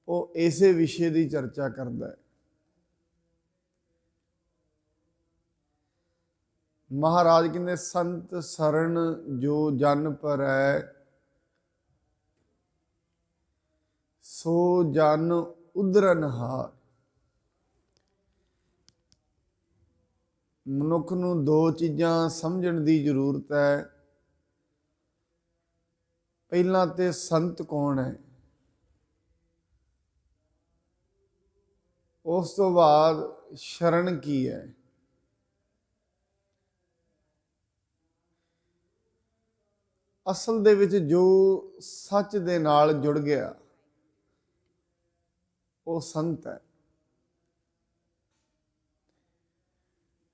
वो इसे विषय की चर्चा करता है। महाराज कहते संत शरण जो जन पर है, सो जन उधरनहार। मनुख नूं दो चीज़ां समझण दी जरूरत है। पहला तो संत कौन है, उस तो बाद शरण की है। असल दे विच जो सच दे नाल जुड़ गया वो संत है।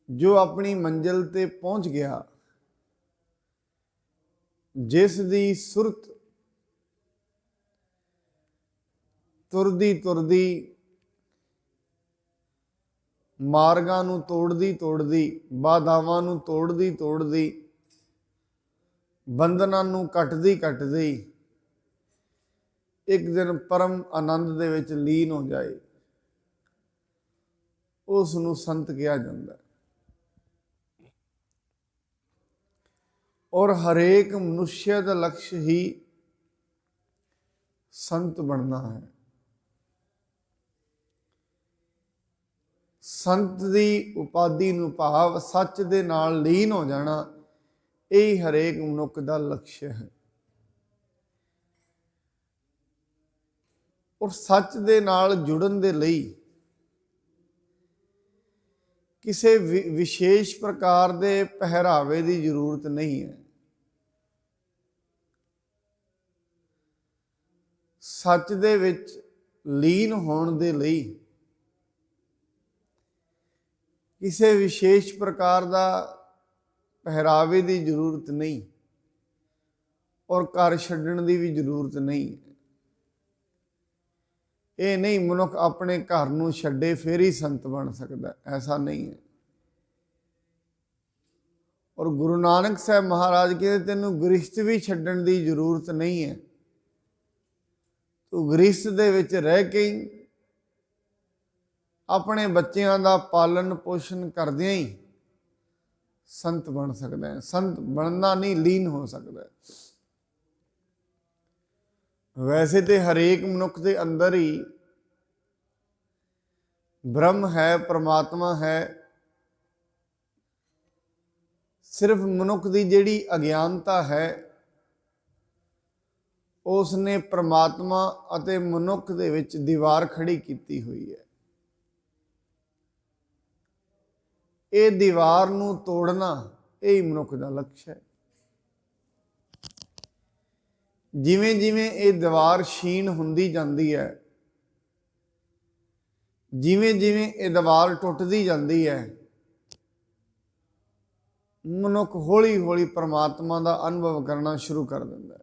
जो अपनी मंजिल ते पहुंच गया, जिस दी सुरत तुरदी तुरदी मार्गां नूं तोड़दी तोड़दी, बाधावां नूं तोड़दी तोड़दी, बंधनां नूं कटदी कटदी एक दिन परम आनंद दे विच लीन हो जाए, उस नूं संत कहा जाता है। और हरेक मनुष्य का लक्ष्य ही संत बनना है। संत की उपाधि नूं भाव सच दे नाल लीन हो जाना, यही हरेक मनुख का लक्ष्य है। और सच दे नाल जुड़न दे लई किसी विशेष प्रकार के पहरावे की जरूरत नहीं है। सच दे विच लीन होण दे लई किसी विशेष प्रकार का पहरावे की जरूरत नहीं, और घर छड्डण की भी जरूरत नहीं। ये नहीं मनुख अपने घर नूं छड्डे फिर ही संत बन सकता, ऐसा नहीं है। और गुरु नानक साहब महाराज कहते तेनों गृहस्थ भी छड्डण की जरूरत नहीं है, तो गृहस्थ दे विच रह के ही अपने बच्चों का पालन पोषण करदियां ही संत बन सकता है। संत बनना नहीं, लीन हो सकता है। वैसे तो हरेक मनुख के अंदर ही ब्रह्म है, परमात्मा है। सिर्फ मनुख की जिहड़ी अज्ञानता है, उसने परमात्मा अते मनुख दे विच दीवार खड़ी की हुई है। ये दीवार नूं तोड़ना यही मनुख का लक्ष्य है। जिवें जिवें ये दीवार क्षीण हुंदी जाती है, जिवें जिवें ये दीवार टुटदी जाती है, मनुख हौली हौली परमात्मा का अनुभव करना शुरू कर दिंदा है।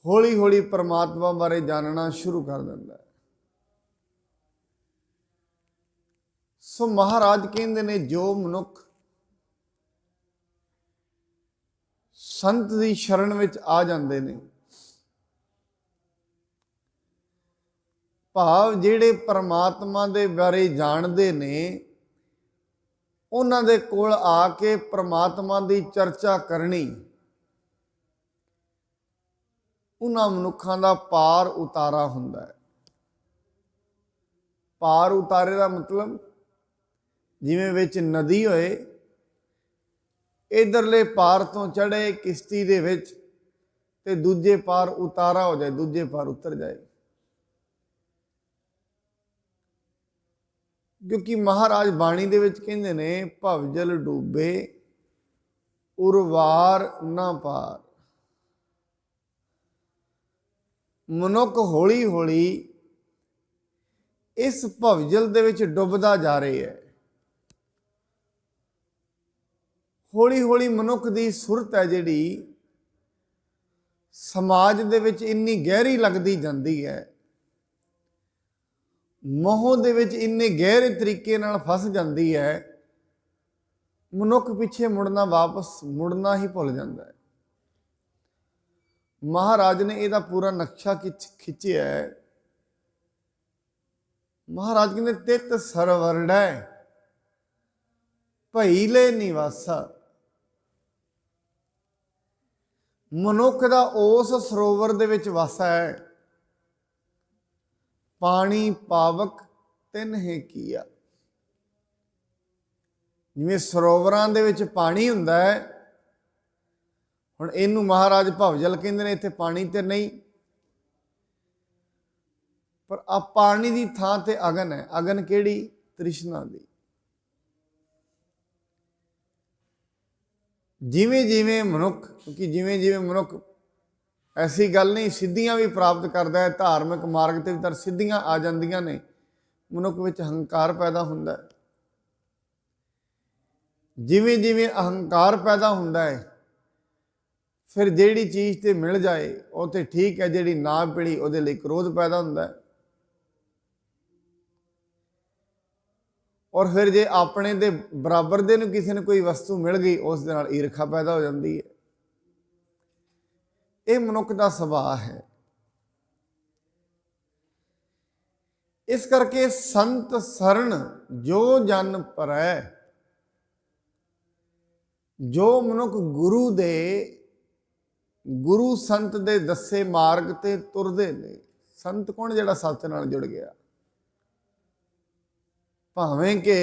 हौली हौली परमात्मा बारे जानना शुरू कर दिंदा है। सो महाराज कहते ने जो मनुख संत की शरण विच आ जाते ने, भाव जिहड़े परमात्मा दे बारे जानते ने, उन्हां दे कोल आके परमात्मा की चर्चा करनी, उन्हां मनुखां दा पार उतारा हुंदा है। पार उतारे का मतलब जिवें विच नदी होए, इधरले पार तो चढ़े किश्ती दे विच ते दूजे पार उतारा हो जाए, दूजे पार उतर जाए। क्योंकि महाराज बाणी दे विच कहंदे ने भवजल डूबे उर्वार ना पार। मनुख हौली हौली इस भवजल दे विच डुबदा जा रहे है। हौली हौली मनुख की सुरत है जिहड़ी समाज दे विच इन्नी गहरी लगदी जांदी है, मोह दे विच इन्ने गहरे तरीके नाल फस जाती है, मनुख पिछे मुड़ना वापस मुड़ना ही भुल जाता है। महाराज ने ਇਹਦਾ पूरा नक्शा खिंचिया है। महाराज कहते तित सरवरड़ै भईले निवासा। मनुख दा उस सरोवर दे विच वासा है, पानी पावक तिन है किया। जिवें सरोवरां दे विच पानी हुंदा है, हुण इहनूं महाराज भवजल कहंदे ने, इत्थे पानी ते नहीं, पर आ पानी दी थां ते अगन है। अगन किहड़ी? तृष्णा दी। जिवें जिवें मनुख, क्योंकि जिवें जिवें मनुख, ऐसी गल नहीं, सिद्धियां भी प्राप्त करता है, धार्मिक मार्ग ते भी सिद्धियां आ जांदियां ने, मनुख विच हंकार पैदा हुंदा है। जिवें जिवें अहंकार पैदा हुंदा है, फिर जिहड़ी चीज़ ते मिल जाए वो तो ठीक है, जिहड़ी ना मिली उहदे लई क्रोध पैदा हुंदा है। और फिर जे अपने दे बराबर दे नूं किसी ने कोई वस्तु मिल गई, उस दे नाल ईर्खा पैदा हो जाती है। ये मनुख का सुभाव है। इस करके संत सरन जो जन परै, जो मनुख गुरु संत दे दसे मार्ग ते तुरदे ने। संत कौन? जिहड़ा सच नाल जुड़ गया। भावें कि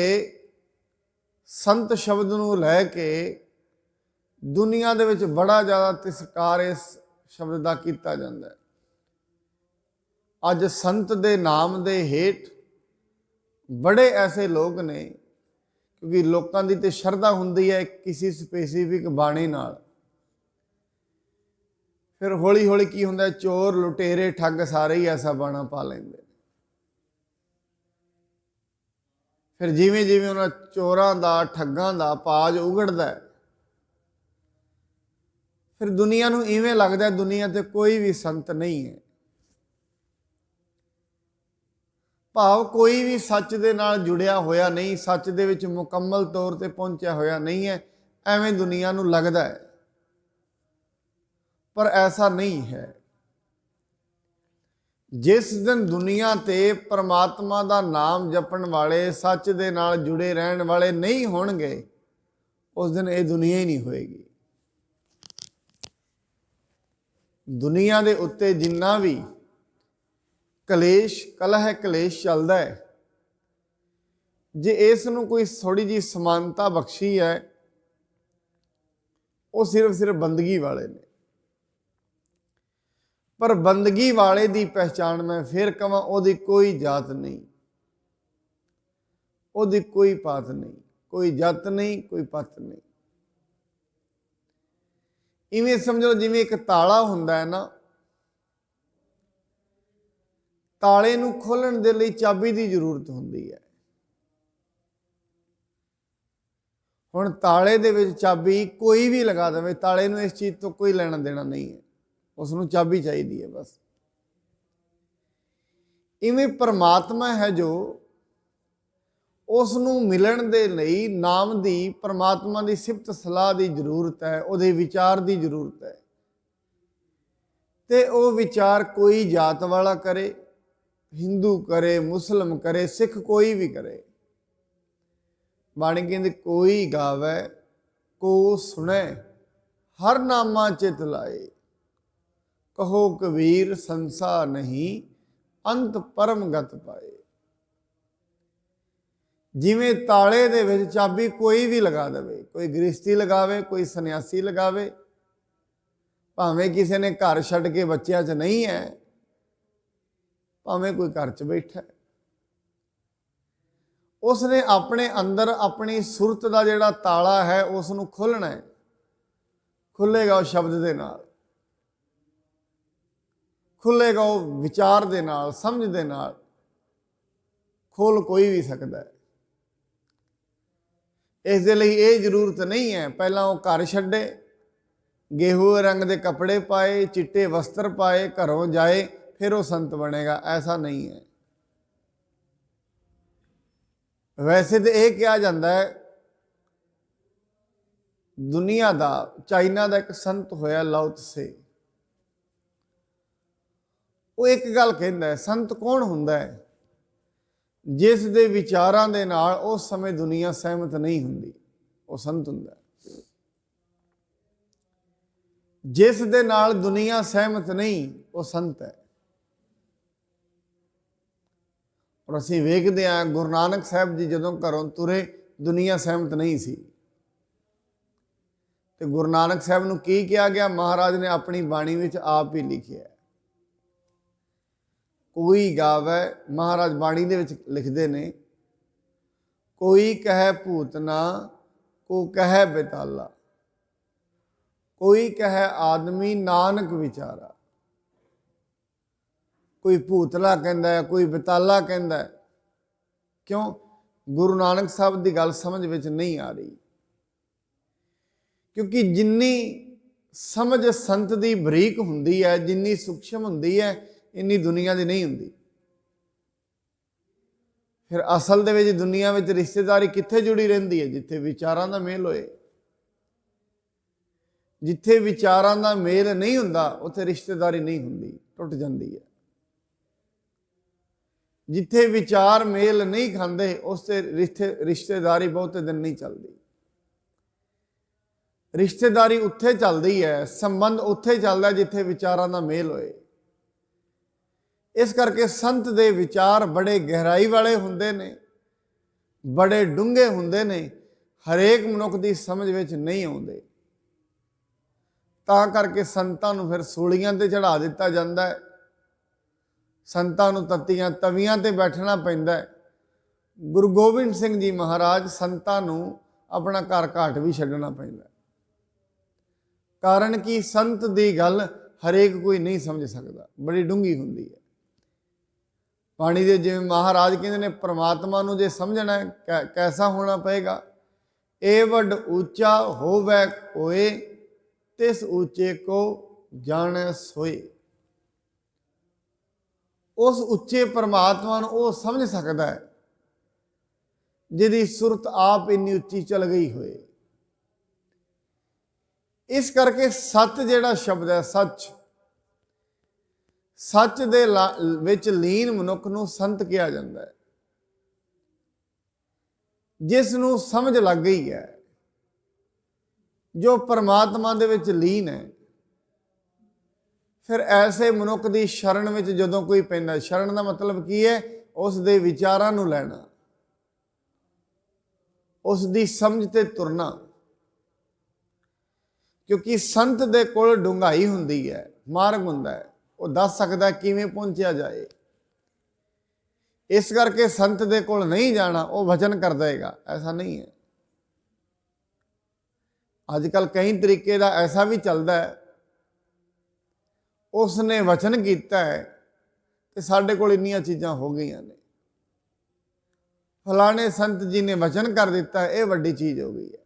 संत शब्द नूं लै के दुनिया दे विच बड़ा ज़्यादा तिरस्कार इस शब्द का किया जाता है। अज संत दे नाम दे हेठ बड़े ऐसे लोग ने, क्योंकि लोगों की तो शरधा हुंदी है किसी स्पेसिफिक बाणी नाल, फिर हौली हौली की हुंदा, चोर लुटेरे ठग सारे ही ऐसा बाणा पा लेंदे। फिर जिवें जिवें उन्हां चोरां दा ठगां दा पाज उगड़दा है, फिर दुनिया नूं इवें लगदा दुनिया ते कोई भी संत नहीं है। भाव कोई भी सच दे नाल जुड़िया होया नहीं, सच दे विच मुकम्मल तौर ते पहुंचा होया नहीं है, एवें दुनिया नूं लगदा है, पर ऐसा नहीं है। जिस दिन दुनिया ते परमात्मा दा नाम जपण वाले, सच दे नाल जुड़े रहन वाले नहीं होणगे, उस दिन ये दुनिया ही नहीं होएगी। दुनिया दे उत्ते जिन्ना भी कलेश कलह कलेश चलता है, जे इस नूं कोई थोड़ी जी समानता बख्शी है, वो सिर्फ बंदगी वाले ने। पर बंदगी वाले दी पहचान मैं फिर कहां, ओदी कोई जात नहीं, ओदी कोई पात नहीं, कोई जात नहीं, कोई पत नहीं। इवें समझो जिवें एक ताला हुंदा है ना, ताले नूं खोलण दे लई चाबी की जरूरत हुंदी है। हुण ताले दे विच चाबी कोई भी लगा देवे, ताले नूं इस चीज़ तो कोई लेना देना नहीं है, उसनूं चाबी चाहिए है बस। इवें परमात्मा है जो, उसनूं मिलण दे लई नाम दी, परमात्मा की सिफत सलाह की जरूरत है, उहदे विचार की जरूरत है। ते वो विचार कोई जात वाला करे, हिंदू करे, मुस्लिम करे, सिख कोई भी करे। बाणी कहंदी कोई गावे को सुने, हर नामा चित लाए, कहो कबीर संसा नहीं, अंत परम गत पाए। जिवें ताले दे विच चाबी कोई भी लगा देवे, कोई गृहस्थी लगावे, कोई सन्यासी लगावे, भावें किसी ने घर छड्ड के बच्चों च नहीं है, भावें कोई घर च बैठा है, उसने अपने अंदर अपनी सुरत का जिहड़ा ताला है उसनूं खोलना है। खुलेगा उस शब्द दे नाल, खुलेगा वो विचार दे नाल, समझ दे नाल, खोल कोई भी सकता है। इस दे लई ये जरूरत नहीं है पहला वो घर छड्डे, गेहूं रंग के कपड़े पाए, चिट्टे वस्त्र पाए, घरों जाए, फिर वो संत बनेगा, ऐसा नहीं है। वैसे तो यह कहा जाता है, दुनिया का चाइना का एक संत होया लाओ त्से, ਉਹ ਇੱਕ ਗੱਲ ਕਹਿੰਦਾ ਹੈ, ਸੰਤ ਕੌਣ ਹੁੰਦਾ ਹੈ? ਜਿਸ ਦੇ ਵਿਚਾਰਾਂ ਦੇ ਨਾਲ ਉਸ ਸਮੇਂ ਦੁਨੀਆ ਸਹਿਮਤ ਨਹੀਂ ਹੁੰਦੀ, ਉਹ ਸੰਤ ਹੁੰਦਾ ਹੈ। ਜਿਸ ਦੇ ਨਾਲ ਦੁਨੀਆ ਸਹਿਮਤ ਨਹੀਂ, ਉਹ ਸੰਤ ਹੈ। ਔਰ ਅਸੀਂ ਵੇਖਦੇ ਹਾਂ ਗੁਰੂ ਨਾਨਕ ਸਾਹਿਬ ਜੀ ਜਦੋਂ ਘਰੋਂ ਤੁਰੇ, ਦੁਨੀਆ ਸਹਿਮਤ ਨਹੀਂ ਸੀ, ਤੇ ਗੁਰੂ ਨਾਨਕ ਸਾਹਿਬ ਨੂੰ ਕੀ ਕਿਹਾ ਗਿਆ? ਮਹਾਰਾਜ ਨੇ ਆਪਣੀ ਬਾਣੀ ਵਿੱਚ ਆਪ ਹੀ ਲਿਖਿਆ। ਕੋਈ ਗਾਵੇ, ਮਹਾਰਾਜ ਬਾਣੀ ਦੇ ਵਿੱਚ ਲਿਖਦੇ ਨੇ, ਕੋਈ ਕਹੈ ਭੂਤਨਾ, ਕੋ ਕਹੈ ਬੇਤਾਲਾ, ਕੋਈ ਕਹੈ ਆਦਮੀ ਨਾਨਕ ਵਿਚਾਰਾ। ਕੋਈ ਭੂਤਲਾ ਕਹਿੰਦਾ ਹੈ, ਕੋਈ ਬੇਤਾਲਾ ਕਹਿੰਦਾ ਹੈ। ਕਿਉਂ? ਗੁਰੂ ਨਾਨਕ ਸਾਹਿਬ ਦੀ ਗੱਲ ਸਮਝ ਵਿੱਚ ਨਹੀਂ ਆ ਰਹੀ, ਕਿਉਂਕਿ ਜਿੰਨੀ ਸਮਝ ਸੰਤ ਦੀ ਬਰੀਕ ਹੁੰਦੀ ਹੈ, ਜਿੰਨੀ ਸੂਖਸ਼ਮ ਹੁੰਦੀ ਹੈ, ਇੰਨੀ ਦੁਨੀਆ ਦੀ ਨਹੀਂ ਹੁੰਦੀ। ਫਿਰ ਅਸਲ ਦੇ ਵਿੱਚ ਦੁਨੀਆ ਵਿੱਚ ਰਿਸ਼ਤੇਦਾਰੀ ਕਿੱਥੇ ਜੁੜੀ ਰਹਿੰਦੀ ਹੈ? ਜਿੱਥੇ ਵਿਚਾਰਾਂ ਦਾ ਮੇਲ ਹੋਏ। ਜਿੱਥੇ ਵਿਚਾਰਾਂ ਦਾ ਮੇਲ ਨਹੀਂ ਹੁੰਦਾ, ਉੱਥੇ ਰਿਸ਼ਤੇਦਾਰੀ ਨਹੀਂ ਹੁੰਦੀ, ਟੁੱਟ ਜਾਂਦੀ ਹੈ। ਜਿੱਥੇ ਵਿਚਾਰ ਮੇਲ ਨਹੀਂ ਖਾਂਦੇ, ਉਸ ਤੇ ਰਿਸ਼ਤੇਦਾਰੀ ਬਹੁਤੇ ਦਿਨ ਨਹੀਂ ਚੱਲਦੀ। ਰਿਸ਼ਤੇਦਾਰੀ ਉੱਥੇ ਚੱਲਦੀ ਹੈ, ਸੰਬੰਧ ਉੱਥੇ ਚੱਲਦਾ ਜਿੱਥੇ ਵਿਚਾਰਾਂ ਦਾ ਮੇਲ ਹੋਏ। ਇਸ ਕਰਕੇ ਸੰਤ ਦੇ ਵਿਚਾਰ ਬੜੇ ਗਹਿਰਾਈ ਵਾਲੇ ਹੁੰਦੇ ਨੇ, ਬੜੇ ਡੂੰਘੇ ਹੁੰਦੇ ਨੇ, ਹਰੇਕ ਮਨੁੱਖ ਦੀ ਸਮਝ ਵਿੱਚ ਨਹੀਂ ਆਉਂਦੇ। ਤਾਂ ਕਰਕੇ ਸੰਤਾਂ ਨੂੰ ਫਿਰ ਸੂਲੀਆਂ ਤੇ ਚੜਾ ਦਿੱਤਾ ਜਾਂਦਾ ਹੈ, ਸੰਤਾਂ ਨੂੰ ਤੱਤੀਆਂ ਤਵੀਆਂ ਤੇ ਬੈਠਣਾ ਪੈਂਦਾ ਹੈ। ਗੁਰੂ ਗੋਬਿੰਦ ਸਿੰਘ ਜੀ ਮਹਾਰਾਜ ਸੰਤਾਂ ਨੂੰ ਆਪਣਾ ਘਰ ਘਾਟ ਵੀ ਛੱਡਣਾ ਪੈਂਦਾ। ਕਾਰਨ ਕਿ ਸੰਤ ਦੀ ਗੱਲ ਹਰੇਕ ਕੋਈ ਨਹੀਂ ਸਮਝ ਸਕਦਾ, ਬੜੀ ਡੂੰਘੀ ਹੁੰਦੀ ਹੈ। ਬਾਣੀ ਦੇ ਜਿਵੇਂ ਮਹਾਰਾਜ ਕਹਿੰਦੇ ਨੇ, ਪਰਮਾਤਮਾ ਨੂੰ ਜੇ ਸਮਝਣਾ ਹੈ ਕੈਸਾ ਹੋਣਾ ਪਏਗਾ? ਏ ਵੱਡ ਉੱਚਾ ਹੋਵੇ ਕੋਏ, ਤਿਸ ਉੱਚੇ ਕੋ ਜਾਣੈ ਸੋਏ। ਉਸ ਉੱਚੇ ਪਰਮਾਤਮਾ ਨੂੰ ਉਹ ਸਮਝ ਸਕਦਾ ਹੈ ਜਿਹਦੀ ਸੁਰਤ ਆਪ ਇੰਨੀ ਉੱਚੀ ਚਲ ਗਈ ਹੋਏ। ਇਸ ਕਰਕੇ ਸੱਚ ਜਿਹੜਾ ਸ਼ਬਦ ਹੈ, ਸੱਚ ਦੇ ਵਿੱਚ ਲੀਨ ਮਨੁੱਖ ਨੂੰ ਸੰਤ ਕਿਹਾ ਜਾਂਦਾ ਹੈ। ਜਿਸ ਨੂੰ ਸਮਝ ਲੱਗ ਗਈ ਹੈ, ਜੋ ਪਰਮਾਤਮਾ ਦੇ ਵਿੱਚ ਲੀਨ ਹੈ, ਫਿਰ ਐਸੇ ਮਨੁੱਖ ਦੀ ਸ਼ਰਨ ਵਿੱਚ ਜਦੋਂ ਕੋਈ ਪੈਂਦਾ, ਸ਼ਰਨ ਦਾ ਮਤਲਬ ਕੀ ਹੈ? ਉਸ ਦੇ ਵਿਚਾਰਾਂ ਨੂੰ ਲੈਣਾ, ਉਸ ਦੀ ਸਮਝ ਤੇ ਤੁਰਨਾ। ਕਿਉਂਕਿ ਸੰਤ ਦੇ ਕੋਲ ਡੂੰਘਾਈ ਹੁੰਦੀ ਹੈ, ਮਾਰਗ ਹੁੰਦਾ ਹੈ, ਉਹ ਦੱਸ ਸਕਦਾ ਕਿਵੇਂ ਪਹੁੰਚਿਆ ਜਾਏ। ਇਸ ਕਰਕੇ ਸੰਤ ਦੇ ਕੋਲ ਨਹੀਂ ਜਾਣਾ, ਉਹ ਵਚਨ ਕਰ ਦੇਗਾ, ਐਸਾ ਨਹੀਂ ਹੈ। ਅੱਜ ਕੱਲ੍ਹ ਕਈ ਤਰੀਕੇ ਦਾ ਐਸਾ ਵੀ ਚੱਲਦਾ ਹੈ, ਉਸ ਨੇ ਵਚਨ ਕੀਤਾ ਹੈ ਤੇ ਸਾਡੇ ਕੋਲ ਇੰਨੀਆਂ ਚੀਜ਼ਾਂ ਹੋ ਗਈਆਂ ਨੇ, ਫਲਾਣੇ ਸੰਤ ਜੀ ਨੇ ਵਚਨ ਕਰ ਦਿੱਤਾ, ਇਹ ਵੱਡੀ ਚੀਜ਼ ਹੋ ਗਈ ਹੈ।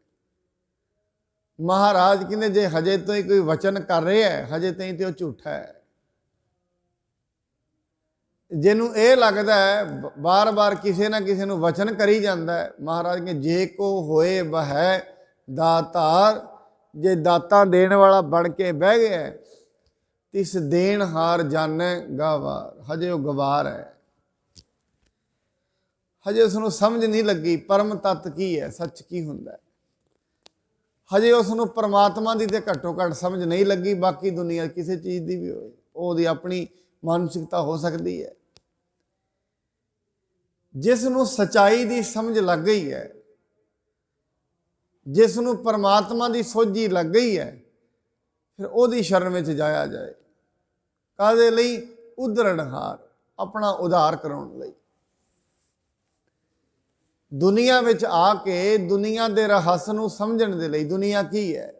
ਮਹਾਰਾਜ ਕਹਿੰਦੇ ਜੇ ਹਜੇ ਤੋਂ ਹੀ ਕੋਈ ਵਚਨ ਕਰ ਰਿਹਾ ਹੈ, ਹਜੇ ਤਾਈਂ ਤੇ ਉਹ ਝੂਠਾ ਹੈ। ਜਿਹਨੂੰ ਇਹ ਲੱਗਦਾ ਹੈ ਬਾਰ-ਬਾਰ ਕਿਸੇ ਨਾ ਕਿਸੇ ਨੂੰ ਵਚਨ ਕਰੀ ਜਾਂਦਾ ਹੈ, ਮਹਾਰਾਜ ਕਹਿੰਦੇ ਜੇ ਕੋ ਹੋਏ ਬਹਿ ਦਾਤਾਰ, ਜੇ ਦਾਤਾਂ ਦੇਣ ਵਾਲਾ ਬਣ ਕੇ ਬਹਿ ਗਿਆ, ਤਿਸ ਦੇਣ ਹਾਰ ਜਾਣੈ ਗਵਾਰ। ਹਜੇ ਉਹ ਗਵਾਰ ਹੈ, ਹਜੇ ਉਸਨੂੰ ਸਮਝ ਨਹੀਂ ਲੱਗੀ ਪਰਮ ਤੱਤ ਕੀ ਹੈ, ਸੱਚ ਕੀ ਹੁੰਦਾ ਹੈ। ਹਜੇ ਉਸਨੂੰ ਪਰਮਾਤਮਾ ਦੀ ਤੇ ਘੱਟੋ ਘੱਟ ਸਮਝ ਨਹੀਂ ਲੱਗੀ, ਬਾਕੀ ਦੁਨੀਆ ਕਿਸੇ ਚੀਜ਼ ਦੀ ਵੀ ਹੋਵੇ, ਉਹਦੀ ਆਪਣੀ ਮਾਨਸਿਕਤਾ ਹੋ ਸਕਦੀ ਹੈ। ਜਿਸ ਨੂੰ ਸੱਚਾਈ ਦੀ ਸਮਝ ਲੱਗ ਗਈ ਹੈ, ਜਿਸ ਨੂੰ ਪਰਮਾਤਮਾ ਦੀ ਸੋਝੀ ਲੱਗ ਗਈ ਹੈ, ਫਿਰ ਉਹਦੀ ਸ਼ਰਨ ਵਿੱਚ ਜਾਇਆ ਜਾਏ। ਕਾਹਦੇ ਲਈ? ਉਧਰਣਹਾਰ, ਆਪਣਾ ਉਧਾਰ ਕਰਾਉਣ ਲਈ। ਦੁਨੀਆ ਵਿੱਚ ਆ ਕੇ ਦੁਨੀਆ ਦੇ ਰਹੱਸ ਨੂੰ ਸਮਝਣ ਦੇ ਲਈ, ਦੁਨੀਆ ਕੀ ਹੈ,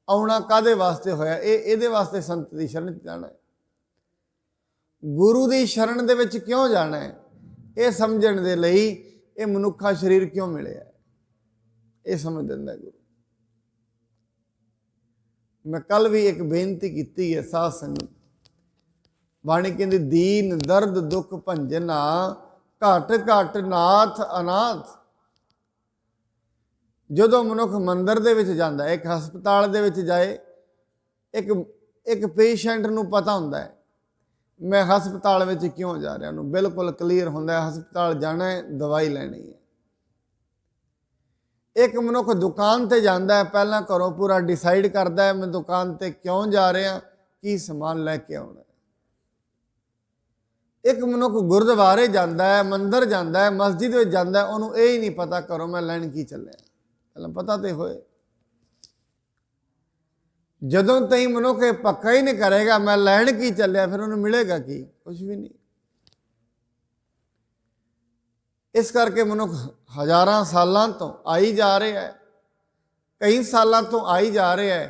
ਆਉਣਾ ਕਾਹਦੇ ਵਾਸਤੇ ਹੋਇਆ, ਇਹਦੇ ਵਾਸਤੇ ਸੰਤ ਦੀ ਸ਼ਰਨ 'ਚ ਜਾਣਾ ਹੈ। ਗੁਰੂ ਦੀ ਸ਼ਰਨ ਦੇ ਵਿੱਚ ਕਿਉਂ ਜਾਣਾ ਹੈ, ਇਹ ਸਮਝਣ ਦੇ ਲਈ ਇਹ ਮਨੁੱਖਾ ਸਰੀਰ ਕਿਉਂ ਮਿਲਿਆ, ਇਹ ਸਮਝ ਦਿੰਦਾ ਗੁਰੂ। ਮੈਂ ਕੱਲ ਵੀ ਇੱਕ ਬੇਨਤੀ ਕੀਤੀ ਹੈ ਸਾਧ ਸੰਗਤ, ਬਾਣੀ ਕਹਿੰਦੀ ਦੀਨ ਦਰਦ ਦੁੱਖ ਭੰਜਨਾ, ਘਟ ਘਟ ਨਾਥ ਅਨਾਥ। ਜਦੋਂ ਮਨੁੱਖ ਮੰਦਿਰ ਦੇ ਵਿੱਚ ਜਾਂਦਾ, ਇੱਕ ਹਸਪਤਾਲ ਦੇ ਵਿੱਚ ਜਾਏ, ਇੱਕ ਪੇਸ਼ੈਂਟ ਨੂੰ ਪਤਾ ਹੁੰਦਾ ਹੈ मैं हस्पताल में क्यों जा रहा हूँ, बिल्कुल क्लीयर होंदा है हस्पताल जाना है, दवाई लैनी है। एक मनुख दुकान ते जाता है, पहला घरों पूरा डिसाइड करता है मैं दुकान ते क्यों जा रहा, की समान लैके आना। एक मनुख गुरुद्वारे जाता है, मंदिर जाता है, मस्जिद में जाता है, उन्होंने यही नहीं पता घरों मैं लैन की चलिया, पहला पता तो होए। जदों तई मनुख पक्का ही नहीं करेगा मैं लैन की चलिया, फिर उन्हें मिलेगा की, कुछ भी नहीं। इस करके मनुख हज़ारां सालों तो आई जा रहा है, कई सालों तो आई जा रहा है,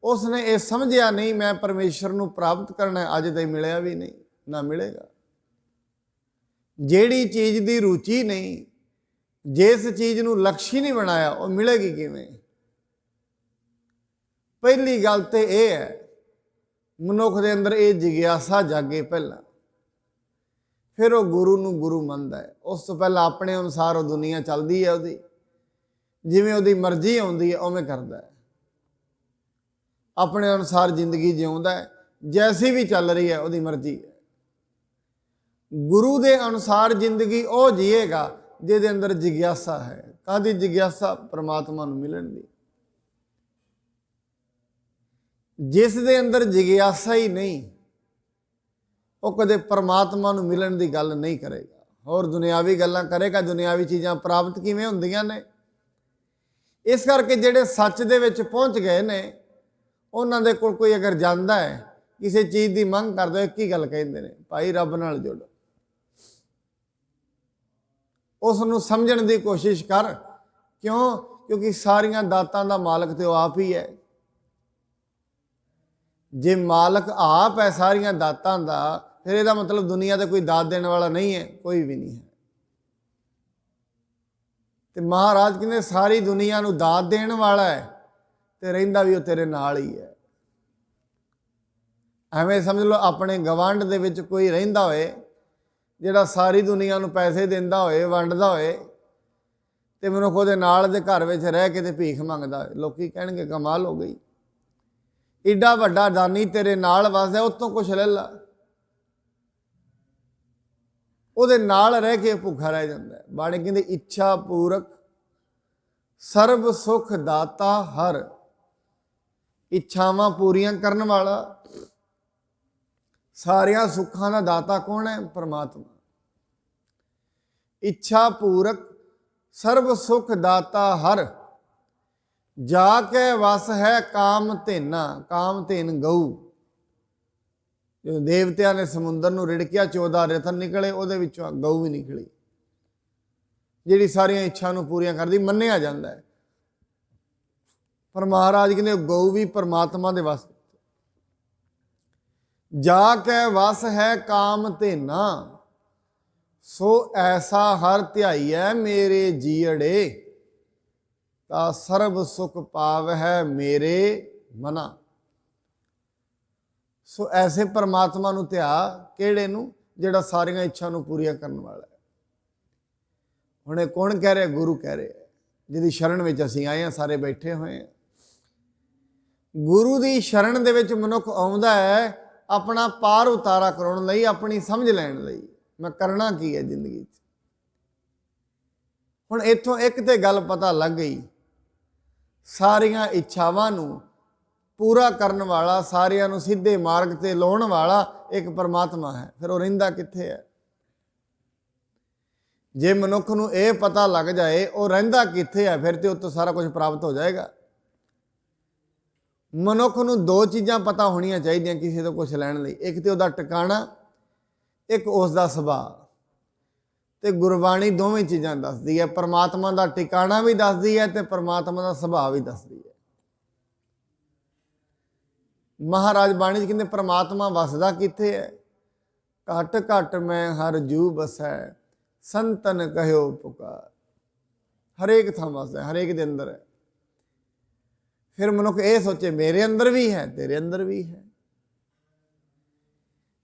उसने ये समझिया नहीं मैं परमेश्वर को प्राप्त करना, अज तक मिलिया भी नहीं, ना मिलेगा। ਜਿਹੜੀ चीज़ की रुचि नहीं, जिस चीज़ को लक्ष्य नहीं बनाया, वो मिलेगी किवें। पहली गल तो यह है मनुख के अंदर ये जिग्यासा जागे पहला, फिर वो गुरु नूं गुरु मनदा है। उस तो पहला अपने अनुसार वो दुनिया चलती है, उसदी जिवें उसदी मर्जी आउंदी है उवें करदा है, अपने अनुसार जिंदगी जिउंदा है, जैसी भी चल रही है उसदी मर्जी है। गुरु के अनुसार जिंदगी वो जिएगा जिहदे अंदर जिग्यासा है। काहदी जिग्यासा? परमात्मा नूं मिलण दी। जिस दे अंदर जिग्यासा ही नहीं, वो कदे परमात्मा नूं मिलण दी गल नहीं करेगा और दुनियावी गल्लां करेगा, दुनियावी चीज़ां प्राप्त किवें हुंदियां ने। इस करके जिहड़े सच दे विच पहुँच गए ने, उन्हां दे कोल कोई अगर जांदा है किसी चीज़ की मंग करदा, एक ही गल कहिंदे ने, भाई रब नाल जुड़, उसनूं समझण दी कोशिश कर। क्यों? क्योंकि सारियां दातां दा मालक तो आप ही है। जे मालक आप है सारियां दातां दा, फिर इसदा मतलब दुनिया ते कोई दात देने वाला नहीं है, कोई भी नहीं है। तो महाराज कहते सारी दुनिया नूं दात देने वाला है, तो रहिंदा भी वो तेरे नाल ही है। एवें समझ लो अपने गवांढ दे विच कोई रहिंदा होए जिहड़ा सारी दुनिया नूं पैसे दिंदा होए, वंडदा होए, ते मनुख उहदे नाल दे घर विच रह के ते भीख मंगदा होए, लोकी कहणगे कमाल हो गई, ईडा वड्डा दानी तेरे नाल वसदा, उत्तों कुछ ले ला। उहदे नाल रह के भुखा रह जांदा है। बाणी कहंदे इच्छा पूरक सर्व सुख दाता हर, इच्छावां पूरियां करन वाला, सारिया सुखां दा दाता कौन है? परमात्मा। इच्छा पूरक सर्व सुख दाता हर, जाके वस है काम धेना, काम धेन गऊ। जो देवतिया ने समुद्र नूं रिड़किया, 14 रतन निकले, उहदे विचों गऊ भी निकली, जिहड़ी सारिया इच्छा नूं पूरियां करदी, मन्निया जांदा है। पर महाराज कहंदे गऊ भी परमात्मा दे वस, जाके वस है काम धेना, सो ऐसा हर ध्याई है मेरे जीअड़े, ता सर्व सुख पाव है मेरे मना। सो ऐसे परमात्मा नूं ध्या, किहड़े नूं? जिहड़ा सारियां इच्छा नूं पूरियां करन वाला है। हुण ये कौन कह रहा? गुरु कह रहे हैं, जिहदी शरण विच असीं आए हैं, सारे बैठे हुए हैं। गुरु दी शरण दे विच मनुख आउंदा है अपना पार उतारा कराउण लई, अपनी समझ लैण लई, मैं करना की है जिंदगी च। हुण इत्थों एक ते गल पता लग गई, सारियां इच्छावां नूं पूरा करन वाला, सारियां नूं सीधे मार्ग ते लाउण वाला एक परमात्मा है। फिर वो रहिंदा कित्थे है? जे मनुख नूं ये पता लग जाए वो रहिंदा कित्थे है, फिर तो उत्तों सारा कुछ प्राप्त हो जाएगा। मनुख नूं दो चीज़ां पता होणियां चाहिदियां किसी तो कुछ लैण लई, एक तो उहदा टिकाणा, एक उसका सुभाਅ। तो गुरबाणी दोवें चीज़ां दसदी है, परमात्मा का टिकाणा भी दसदी है तो परमात्मा का सुभाअ भी दसदी है। महाराज बाणी च कहंदे परमात्मा वसदा कित्थे है? घट घट मैं हर जू बसै, संतन कहो पुकार। हरेक थां वसदा है, हरेक दे अंदर है। फिर मनुख ये सोचे मेरे अंदर भी है, तेरे अंदर भी है।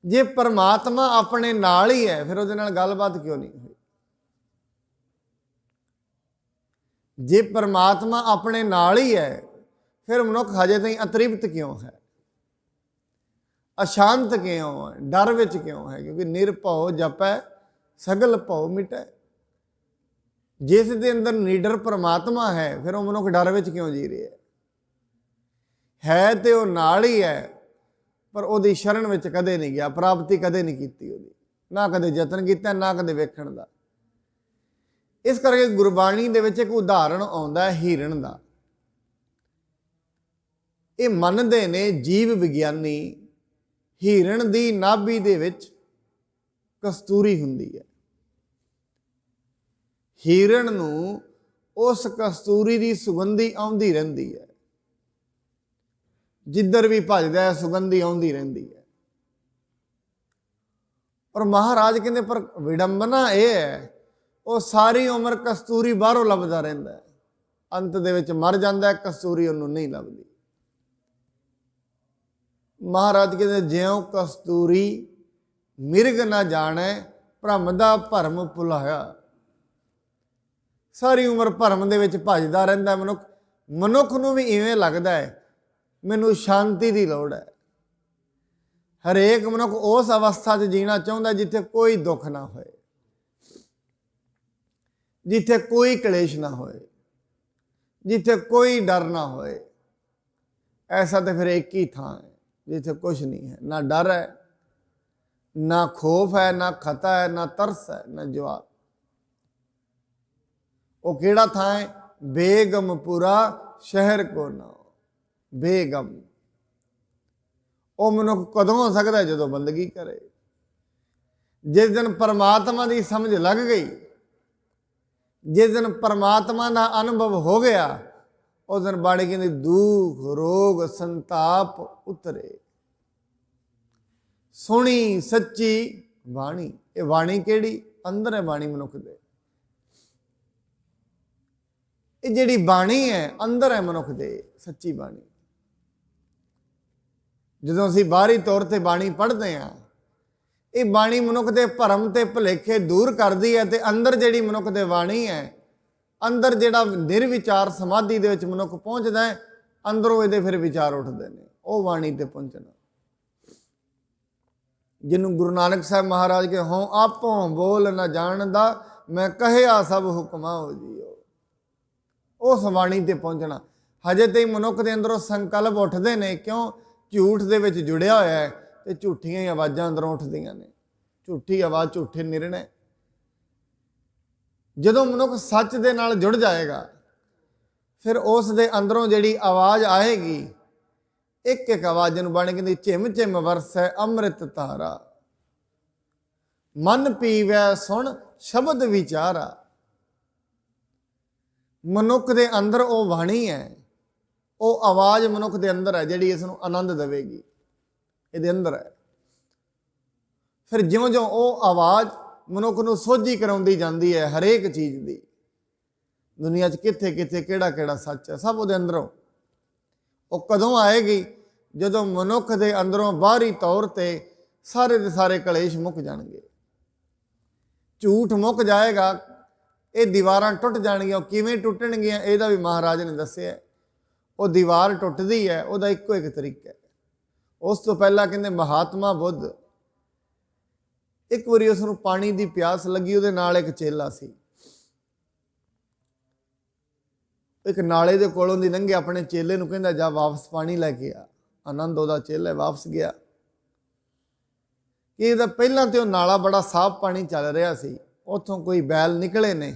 जे परमात्मा अपने नाल ही है, फिर उहदे नाल गलबात क्यों नहीं हुई? जे परमात्मा अपने नाल ही है, फिर मनुख हजे ताईं अतृप्त क्यों है? अशांत क्यों है, डर विच क्यों है? क्योंकि निरभौ जपै सगल भौ मिटै। जिस दे अंदर निडर परमात्मा है, फिर वो मनुख डर विच क्यों जी रहा है? तो वो नाल ही है, पर वो शरण विच कदे नहीं गया, प्राप्ति कदे नहीं की, ना कदे यतन किया, ना कदे वेखण दा। इस करके गुरबाणी दे विच एक उदाहरण आउंदा है हिरण दा। ये मनदे ने जीव विग्यानी हिरण दी नाभि दे विच कस्तूरी हुंदी है। हिरण नूं उस कस्तूरी दी सुगंधी आउंदी रहिंदी है, जिधर भी भजदा है सुगंधी आउंदी रहिंदी है। और महाराज कहते पर विडंबना यह है, वो सारी उम्र कस्तूरी बाहरों लभदा रहिंदा है, अंत दे विच मर जांदा है, कस्तूरी उन्हों नहीं लभदी। महाराज कहते ज्यों कस्तूरी मिर्ग ना जाने भ्रम दा भरम भुलाया। सारी उम्र भरम दे विच भजदा रहिंदा मनुख। मनुख नूं भी इवें लगदा है मैनूं शांति की लोड़ है। हरेक मनुख उस अवस्था च जीना चाहुंदा जिथे कोई दुख ना होए, जिथे कोई कलेश ना होए, जिथे कोई डर ना होए। ऐसा तो फिर एक ही थां है जिथे कुछ नहीं है, ना डर है, ना खौफ है, ना खता है, ना तरस है, ना जवाब। वो केड़ा थां है? बेगमपुरा शहर को ना बेगम। वो मनुख कदों हो सकता है? जो बंदगी करे। जिस दिन परमात्मा की समझ लग गई, जिस दिन परमात्मा का अनुभव हो गया, उस दिन बाणी कहती दुख रोग संताप उतरे। सुनी सच्ची बाणी। ये बाणी केड़ी? अंदर है बाणी मनुख दे। ये जिहड़ी बाणी है अंदर है मनुख दे, सच्ची बाणी। ਜਦੋਂ ਅਸੀਂ ਬਾਹਰੀ तौर पर बाणी पढ़ते हैं, ये बाणी मनुख के भरम ते भुलेखे दूर करती है। तो अंदर जिहड़ी मनुख दे बाणी है, अंदर जिहड़ा निर्विचार समाधि दे विच मनुख पहुँचता है, अंदरों ये फिर विचार उठते हैं, वो बाणी ते पहुँचना। जिन्होंने गुरु नानक साहब महाराज के हों आपों बोल न जानदा, मैं कहया सब हुक्मा हो जियो। उस बाणी ते पहुँचना। हजे तो मनुख के अंदरों संकल्प उठते हैं, क्यों? झूठ दे विच जुड़िया होया है, तो झूठियां ही आवाज़ां अंदरों उठदियां ने। झूठी आवाज़ झूठे निर्णय। जदों मनुख सच दे नाल जुड़ जाएगा, फिर उस दे अंदरों जिहड़ी आवाज़ आएगी, एक एक आवाज़ नूं बाणी कहंदी झिम झिम वरसै अमृत धारा, मन पीवै सुन शब्द विचारा। मनुख दे अंदर वो बाणी है, वो आवाज़ मनुख के अंदर है जिहड़ी इसनूं आनंद देवेगी, ये अंदर है। फिर ज्यों ज्यों वो आवाज़ मनुख नूं सोझी कराउंदी जांदी है हरेक चीज़ की, दुनिया च कित्थे कित्थे किहड़ा किहड़ा सच है, सब उहदे अंदरों। वो कदों आएगी? जदों मनुख के अंदरों बाहरी तौर पर सारे के सारे कलेश मुक जाणगे, झूठ मुक जाएगा, ये दीवारां टुट जाणगियां। किवें टुटणगियां इहदा भी महाराज ने दस्सिया। वो दीवार टुटदी है, वह एको एक तरीका है। उस तो पहला कहते महात्मा बुद्ध, एक बारी उसनूं पानी की प्यास लगी, उहदे नाल एक चेला सी। एक नाले दे कोलों दी लंघे, अपने चेले नूं कहंदा जा वापस पानी लैके आ। आनंद उहदा चेला वापस गया। कि इहदा पहलां ते नाला बड़ा साफ पानी चल रहा सी, उत्थों कोई बैल निकले ने,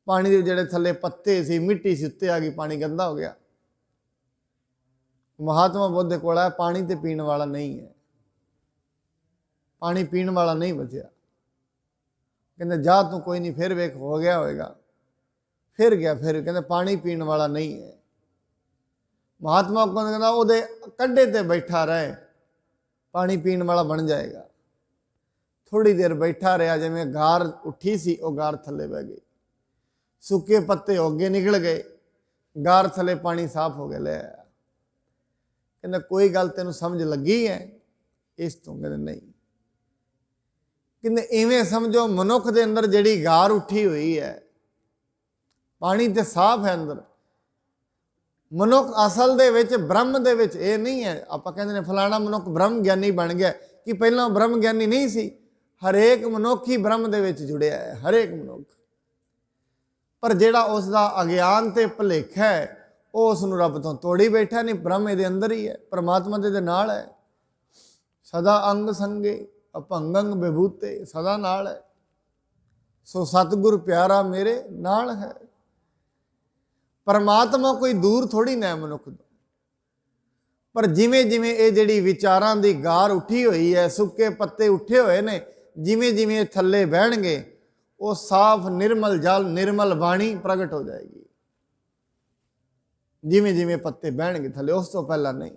पानी के जिहड़े थल्ले पत्ते सी मिट्टी सी उत्ते आ गई, पानी गंदा हो गया। महात्मा बुद्ध दे कोल आया, पानी तो पीने वाला नहीं है, पानी पीने वाला नहीं बचा। कहते जा तू कोई नहीं, फिर वेख हो गया होएगा। फिर गया, फिर कहते पानी पीने वाला नहीं है। महात्मा को कहना उहदे कंढे ते बैठा रहे, पानी पीने वाला बन जाएगा। थोड़ी देर बैठा रहा, जिवें गार उठी सी वो गार थले बह गई, सुके पत्ते अगे निकल गए, गार थले पानी साफ हो गया। ले आया। कहना कोई गल तेनों समझ लगी है इस तो? कहते नहीं। कहते इवें समझो मनुख के अंदर जिहड़ी गार उठी हुई है, पानी तो साफ है अंदर, ਮਨੁੱਖ ਅਸਲ ਦੇ ਵਿੱਚ ਬ੍ਰਹਮ ਦੇ ਵਿੱਚ ਇਹ ਨਹੀਂ ਹੈ। ਆਪਾਂ ਕਹਿੰਦੇ ਨੇ ਫਲਾਣਾ ਮਨੁੱਖ ਬ੍ਰਹਮ ਗਿਆਨੀ ਬਣ ਗਿਆ, ਕਿ ਪਹਿਲਾਂ ਬ੍ਰਹਮ ਗਿਆਨੀ ਨਹੀਂ ਸੀ। ਹਰੇਕ ਮਨੁੱਖ ਹੀ ਬ੍ਰਹਮ ਦੇ ਵਿੱਚ ਜੁੜਿਆ ਹੈ, ਹਰੇਕ ਮਨੁੱਖ। ਪਰ ਜਿਹੜਾ ਉਸ ਦਾ ਅਗਿਆਨ ਤੇ ਭੁਲੇਖਾ ਹੈ, ਉਹ ਉਸ ਨੂੰ ਰੱਬ ਤੋਂ ਤੋੜੀ ਬੈਠਾ। ਨਹੀਂ, ਬ੍ਰਹਮ ਇਹਦੇ ਅੰਦਰ ਹੀ ਹੈ, ਪਰਮਾਤਮਾ ਦੇ ਨਾਲ ਹੈ। ਸਦਾ ਅੰਗ ਸੰਗੇ ਅਭੰਗੰ ਵਿਭੂਤੇ, ਸਦਾ ਨਾਲ ਹੈ। ਸੋ ਸਤਿਗੁਰ ਪਿਆਰਾ ਮੇਰੇ ਨਾਲ ਹੈ। ਪਰਮਾਤਮਾ ਕੋਈ ਦੂਰ ਥੋੜੀ ਨਾ ਮਨੁੱਖ ਤੋਂ। ਪਰ ਜਿਵੇਂ ਜਿਵੇਂ ਇਹ ਜਿਹੜੀ ਵਿਚਾਰਾਂ ਦੀ ਗਾਰ ਉੱਠੀ ਹੋਈ ਹੈ, ਸੁੱਕੇ ਪੱਤੇ ਉੱਠੇ ਹੋਏ ਨੇ, ਜਿਵੇਂ ਜਿਵੇਂ ਇਹ ਥੱਲੇ ਬਹਿਣਗੇ, ਉਹ ਸਾਫ਼ ਨਿਰਮਲ ਜਲ, ਨਿਰਮਲ ਬਾਣੀ ਪ੍ਰਗਟ ਹੋ ਜਾਏਗੀ। ਜਿਵੇਂ ਜਿਵੇਂ ਪੱਤੇ ਬਹਿਣਗੇ ਥੱਲੇ, ਉਸ ਤੋਂ ਪਹਿਲਾਂ ਨਹੀਂ।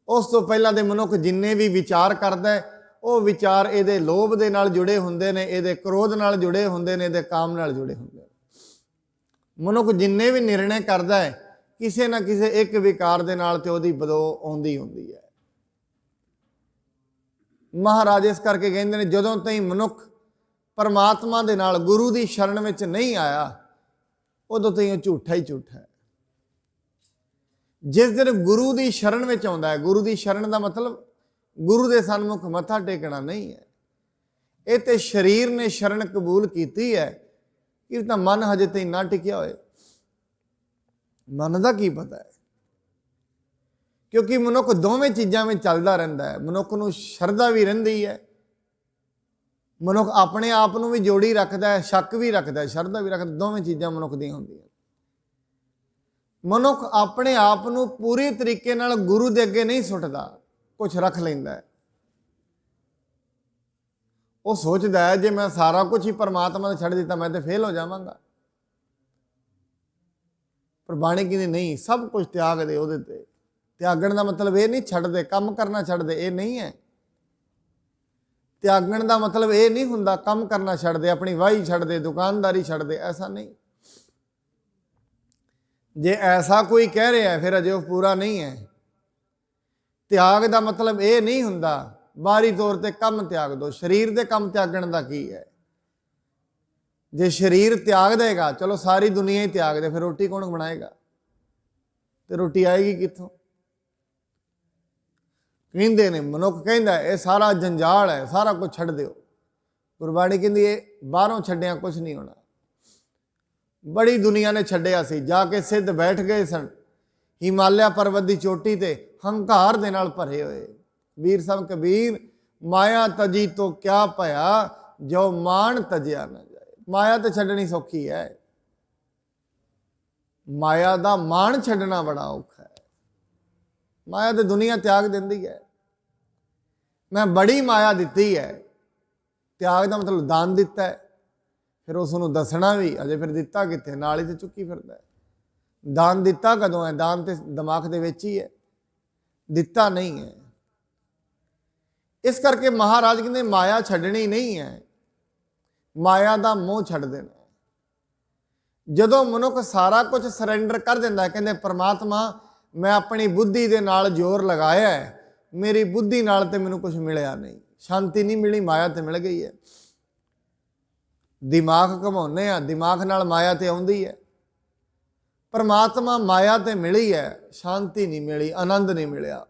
ਉਸ ਤੋਂ ਪਹਿਲਾਂ ਦੇ ਮਨੁੱਖ ਜਿੰਨੇ ਵੀ ਵਿਚਾਰ ਕਰਦਾ ਹੈ, ਉਹ ਵਿਚਾਰ ਇਹਦੇ ਲੋਭ ਦੇ ਨਾਲ ਜੁੜੇ ਹੁੰਦੇ ਨੇ, ਇਹਦੇ ਕ੍ਰੋਧ ਨਾਲ ਜੁੜੇ ਹੁੰਦੇ ਨੇ, ਇਹਦੇ ਕਾਮ ਨਾਲ ਜੁੜੇ ਹੁੰਦੇ ਨੇ। ਮਨੁੱਖ ਜਿੰਨੇ ਵੀ ਨਿਰਣੇ ਕਰਦਾ ਹੈ, ਕਿਸੇ ਨਾ ਕਿਸੇ ਇੱਕ ਵਿਕਾਰ ਦੇ ਨਾਲ ਤੇ ਉਹਦੀ ਬਦੋ ਆਉਂਦੀ ਹੁੰਦੀ ਹੈ। ਮਹਾਰਾਜ ਇਸ ਕਰਕੇ ਕਹਿੰਦੇ ਨੇ, ਜਦੋਂ ਤਾਈਂ ਮਨੁੱਖ ਪਰਮਾਤਮਾ ਦੇ ਨਾਲ ਗੁਰੂ ਦੀ ਸ਼ਰਨ ਵਿੱਚ ਨਹੀਂ ਆਇਆ, ਉਦੋਂ ਤਾਈਂ ਉਹ ਝੂਠਾ ਹੀ ਝੂਠਾ ਹੈ। ਜਿਸ ਦਿਨ ਗੁਰੂ ਦੀ ਸ਼ਰਨ ਵਿੱਚ ਆਉਂਦਾ ਹੈ, ਗੁਰੂ ਦੀ ਸ਼ਰਨ ਦਾ ਮਤਲਬ ਗੁਰੂ ਦੇ ਸਨਮੁਖ ਮੱਥਾ ਟੇਕਣਾ ਨਹੀਂ ਹੈ। ਇਹ ਤੇ ਸਰੀਰ ਨੇ ਸ਼ਰਨ ਕਬੂਲ ਕੀਤੀ ਹੈ, ਕਿ ਤਾਂ ਮਨ ਹਜੇ ਤਾਈਂ ਨਾ ਟਿਕਿਆ ਹੋਏ। ਮਨ ਦਾ ਕੀ ਪਤਾ ਹੈ, ਕਿਉਂਕਿ ਮਨੁੱਖ ਦੋਵੇਂ ਚੀਜ਼ਾਂ ਵਿੱਚ ਚੱਲਦਾ ਰਹਿੰਦਾ ਹੈ। ਮਨੁੱਖ ਨੂੰ ਸ਼ਰਧਾ ਵੀ ਰਹਿੰਦੀ ਹੈ, ਮਨੁੱਖ ਆਪਣੇ ਆਪ ਨੂੰ ਵੀ ਜੋੜੀ ਰੱਖਦਾ ਹੈ, ਸ਼ੱਕ ਵੀ ਰੱਖਦਾ ਹੈ, ਸ਼ਰਧਾ ਵੀ ਰੱਖਦਾ। ਦੋਵੇਂ ਚੀਜ਼ਾਂ ਮਨੁੱਖ ਦੀਆਂ ਹੁੰਦੀਆਂ। ਮਨੁੱਖ ਆਪਣੇ ਆਪ ਨੂੰ ਪੂਰੀ ਤਰੀਕੇ ਨਾਲ ਗੁਰੂ ਦੇ ਅੱਗੇ ਨਹੀਂ ਸੁੱਟਦਾ, ਕੁਝ ਰੱਖ ਲੈਂਦਾ ਹੈ। ਉਹ ਸੋਚਦਾ ਹੈ ਜੇ ਮੈਂ ਸਾਰਾ ਕੁਝ ਹੀ ਪਰਮਾਤਮਾ ਨੂੰ ਛੱਡ ਦਿੱਤਾ, ਮੈਂ ਤਾਂ ਫੇਲ ਹੋ ਜਾਵਾਂਗਾ। ਪਰ ਬਾਣੀ ਕਹਿੰਦੀ ਨਹੀਂ, ਸਭ ਕੁਝ ਤਿਆਗ ਦੇ ਉਹਦੇ ਤੇ। ਤਿਆਗਣ ਦਾ ਮਤਲਬ ਇਹ ਨਹੀਂ ਛੱਡ ਦੇ, ਕੰਮ ਕਰਨਾ ਛੱਡ ਦੇ, ਇਹ ਨਹੀਂ ਹੈ। ਤਿਆਗਣ ਦਾ ਮਤਲਬ ਇਹ ਨਹੀਂ ਹੁੰਦਾ ਕੰਮ ਕਰਨਾ ਛੱਡ ਦੇ, ਆਪਣੀ ਵਾਹੀ ਛੱਡ ਦੇ, ਦੁਕਾਨਦਾਰੀ ਛੱਡ ਦੇ, ਐਸਾ ਨਹੀਂ। ਜੇ ਐਸਾ ਕੋਈ ਕਹਿ ਰਿਹਾ ਫਿਰ ਅਜੇ ਉਹ ਪੂਰਾ ਨਹੀਂ ਹੈ। ਤਿਆਗ ਦਾ ਮਤਲਬ ਇਹ ਨਹੀਂ ਹੁੰਦਾ ਬਾਹਰੀ ਤੌਰ ਤੇ ਕੰਮ ਤਿਆਗ ਦੋ। ਸਰੀਰ ਦੇ ਕੰਮ ਤਿਆਗਣ ਦਾ ਕੀ ਹੈ? ਜੇ ਸਰੀਰ ਤਿਆਗ ਦੇਗਾ, ਚਲੋ ਸਾਰੀ ਦੁਨੀਆ ਹੀ ਤਿਆਗ ਦੇ, ਫਿਰ ਰੋਟੀ ਕੌਣ ਬਣਾਏਗਾ? ਤੇ ਰੋਟੀ ਆਏਗੀ ਕਿੱਥੋਂ? ਕਹਿੰਦੇ ਨੇ, ਮਨੁੱਖ ਕਹਿੰਦਾ ਇਹ ਸਾਰਾ ਜੰਜਾਲ ਹੈ, ਸਾਰਾ ਕੁਝ ਛੱਡ ਦਿਓ। ਗੁਰਬਾਣੀ ਕਹਿੰਦੀ ਇਹ ਬਾਹਰੋਂ ਛੱਡਿਆ ਕੁਝ ਨਹੀਂ ਹੋਣਾ। ਬੜੀ ਦੁਨੀਆ ਨੇ ਛੱਡਿਆ ਸੀ, ਜਾ ਕੇ ਸਿੱਧ ਬੈਠ ਗਏ ਸਨ ਹਿਮਾਲਿਆ ਪਰਬਤ ਦੀ ਚੋਟੀ ਤੇ, ਹੰਕਾਰ ਦੇ ਨਾਲ ਭਰੇ ਹੋਏ। ਵੀਰ ਸਾਹਿਬ ਕਬੀਰ, ਮਾਇਆ ਤਜੀ ਤੋਂ ਕਿਆ ਭਇਆ, ਜੋ ਮਾਣ ਤਜਿਆ ਨਾ ਜਾਏ। ਮਾਇਆ ਤੇ ਛੱਡਣੀ ਸੌਖੀ ਹੈ, ਮਾਇਆ ਦਾ ਮਾਣ ਛੱਡਣਾ ਬੜਾ ਔਖਾ ਹੈ। ਮਾਇਆ ਤੇ ਦੁਨੀਆ ਤਿਆਗ ਦਿੰਦੀ ਹੈ। ਮੈਂ ਬੜੀ ਮਾਇਆ ਦਿੱਤੀ ਹੈ। ਤਿਆਗ ਦਾ ਮਤਲਬ ਦਾਨ ਦਿੱਤਾ ਹੈ, ਫਿਰ ਉਸ ਨੂੰ ਦੱਸਣਾ ਵੀ, ਅਜੇ ਫਿਰ ਦਿੱਤਾ ਕਿੱਥੇ, ਨਾਲ ਹੀ ਤੇ ਚੁੱਕੀ ਫਿਰਦਾ ਹੈ। ਦਾਨ ਦਿੱਤਾ ਕਦੋਂ ਹੈ? ਦਾਨ ਤੇ ਦਿਮਾਗ ਦੇ ਵਿੱਚ ਹੀ ਹੈ, ਦਿੱਤਾ ਨਹੀਂ ਹੈ। ਇਸ ਕਰਕੇ ਮਹਾਰਾਜ ਕਹਿੰਦੇ ਮਾਇਆ ਛੱਡਣੀ ਨਹੀਂ ਹੈ, ਮਾਇਆ ਦਾ ਮੋਹ ਛੱਡ ਦੇਣਾ। ਜਦੋਂ ਮਨੁੱਖ ਸਾਰਾ ਕੁਝ ਸਰੈਂਡਰ ਕਰ ਦਿੰਦਾ, ਕਹਿੰਦੇ ਪਰਮਾਤਮਾ ਮੈਂ ਆਪਣੀ ਬੁੱਧੀ ਦੇ ਨਾਲ ਜ਼ੋਰ ਲਗਾਇਆ ਹੈ, ਮੇਰੀ ਬੁੱਧੀ ਨਾਲ ਤੇ ਮੈਨੂੰ ਕੁਝ ਮਿਲਿਆ ਨਹੀਂ, ਸ਼ਾਂਤੀ ਨਹੀਂ ਮਿਲੀ, ਮਾਇਆ ਤੇ ਮਿਲ ਗਈ ਹੈ। ਦਿਮਾਗ ਘਮਾਉਂਦੇ ਆ, ਦਿਮਾਗ ਨਾਲ ਮਾਇਆ ਤੇ ਆਉਂਦੀ ਹੈ। ਪਰਮਾਤਮਾ ਮਾਇਆ ਤੇ ਮਿਲੀ ਹੈ, ਸ਼ਾਂਤੀ ਨਹੀਂ ਮਿਲੀ, ਆਨੰਦ ਨਹੀਂ ਮਿਲਿਆ।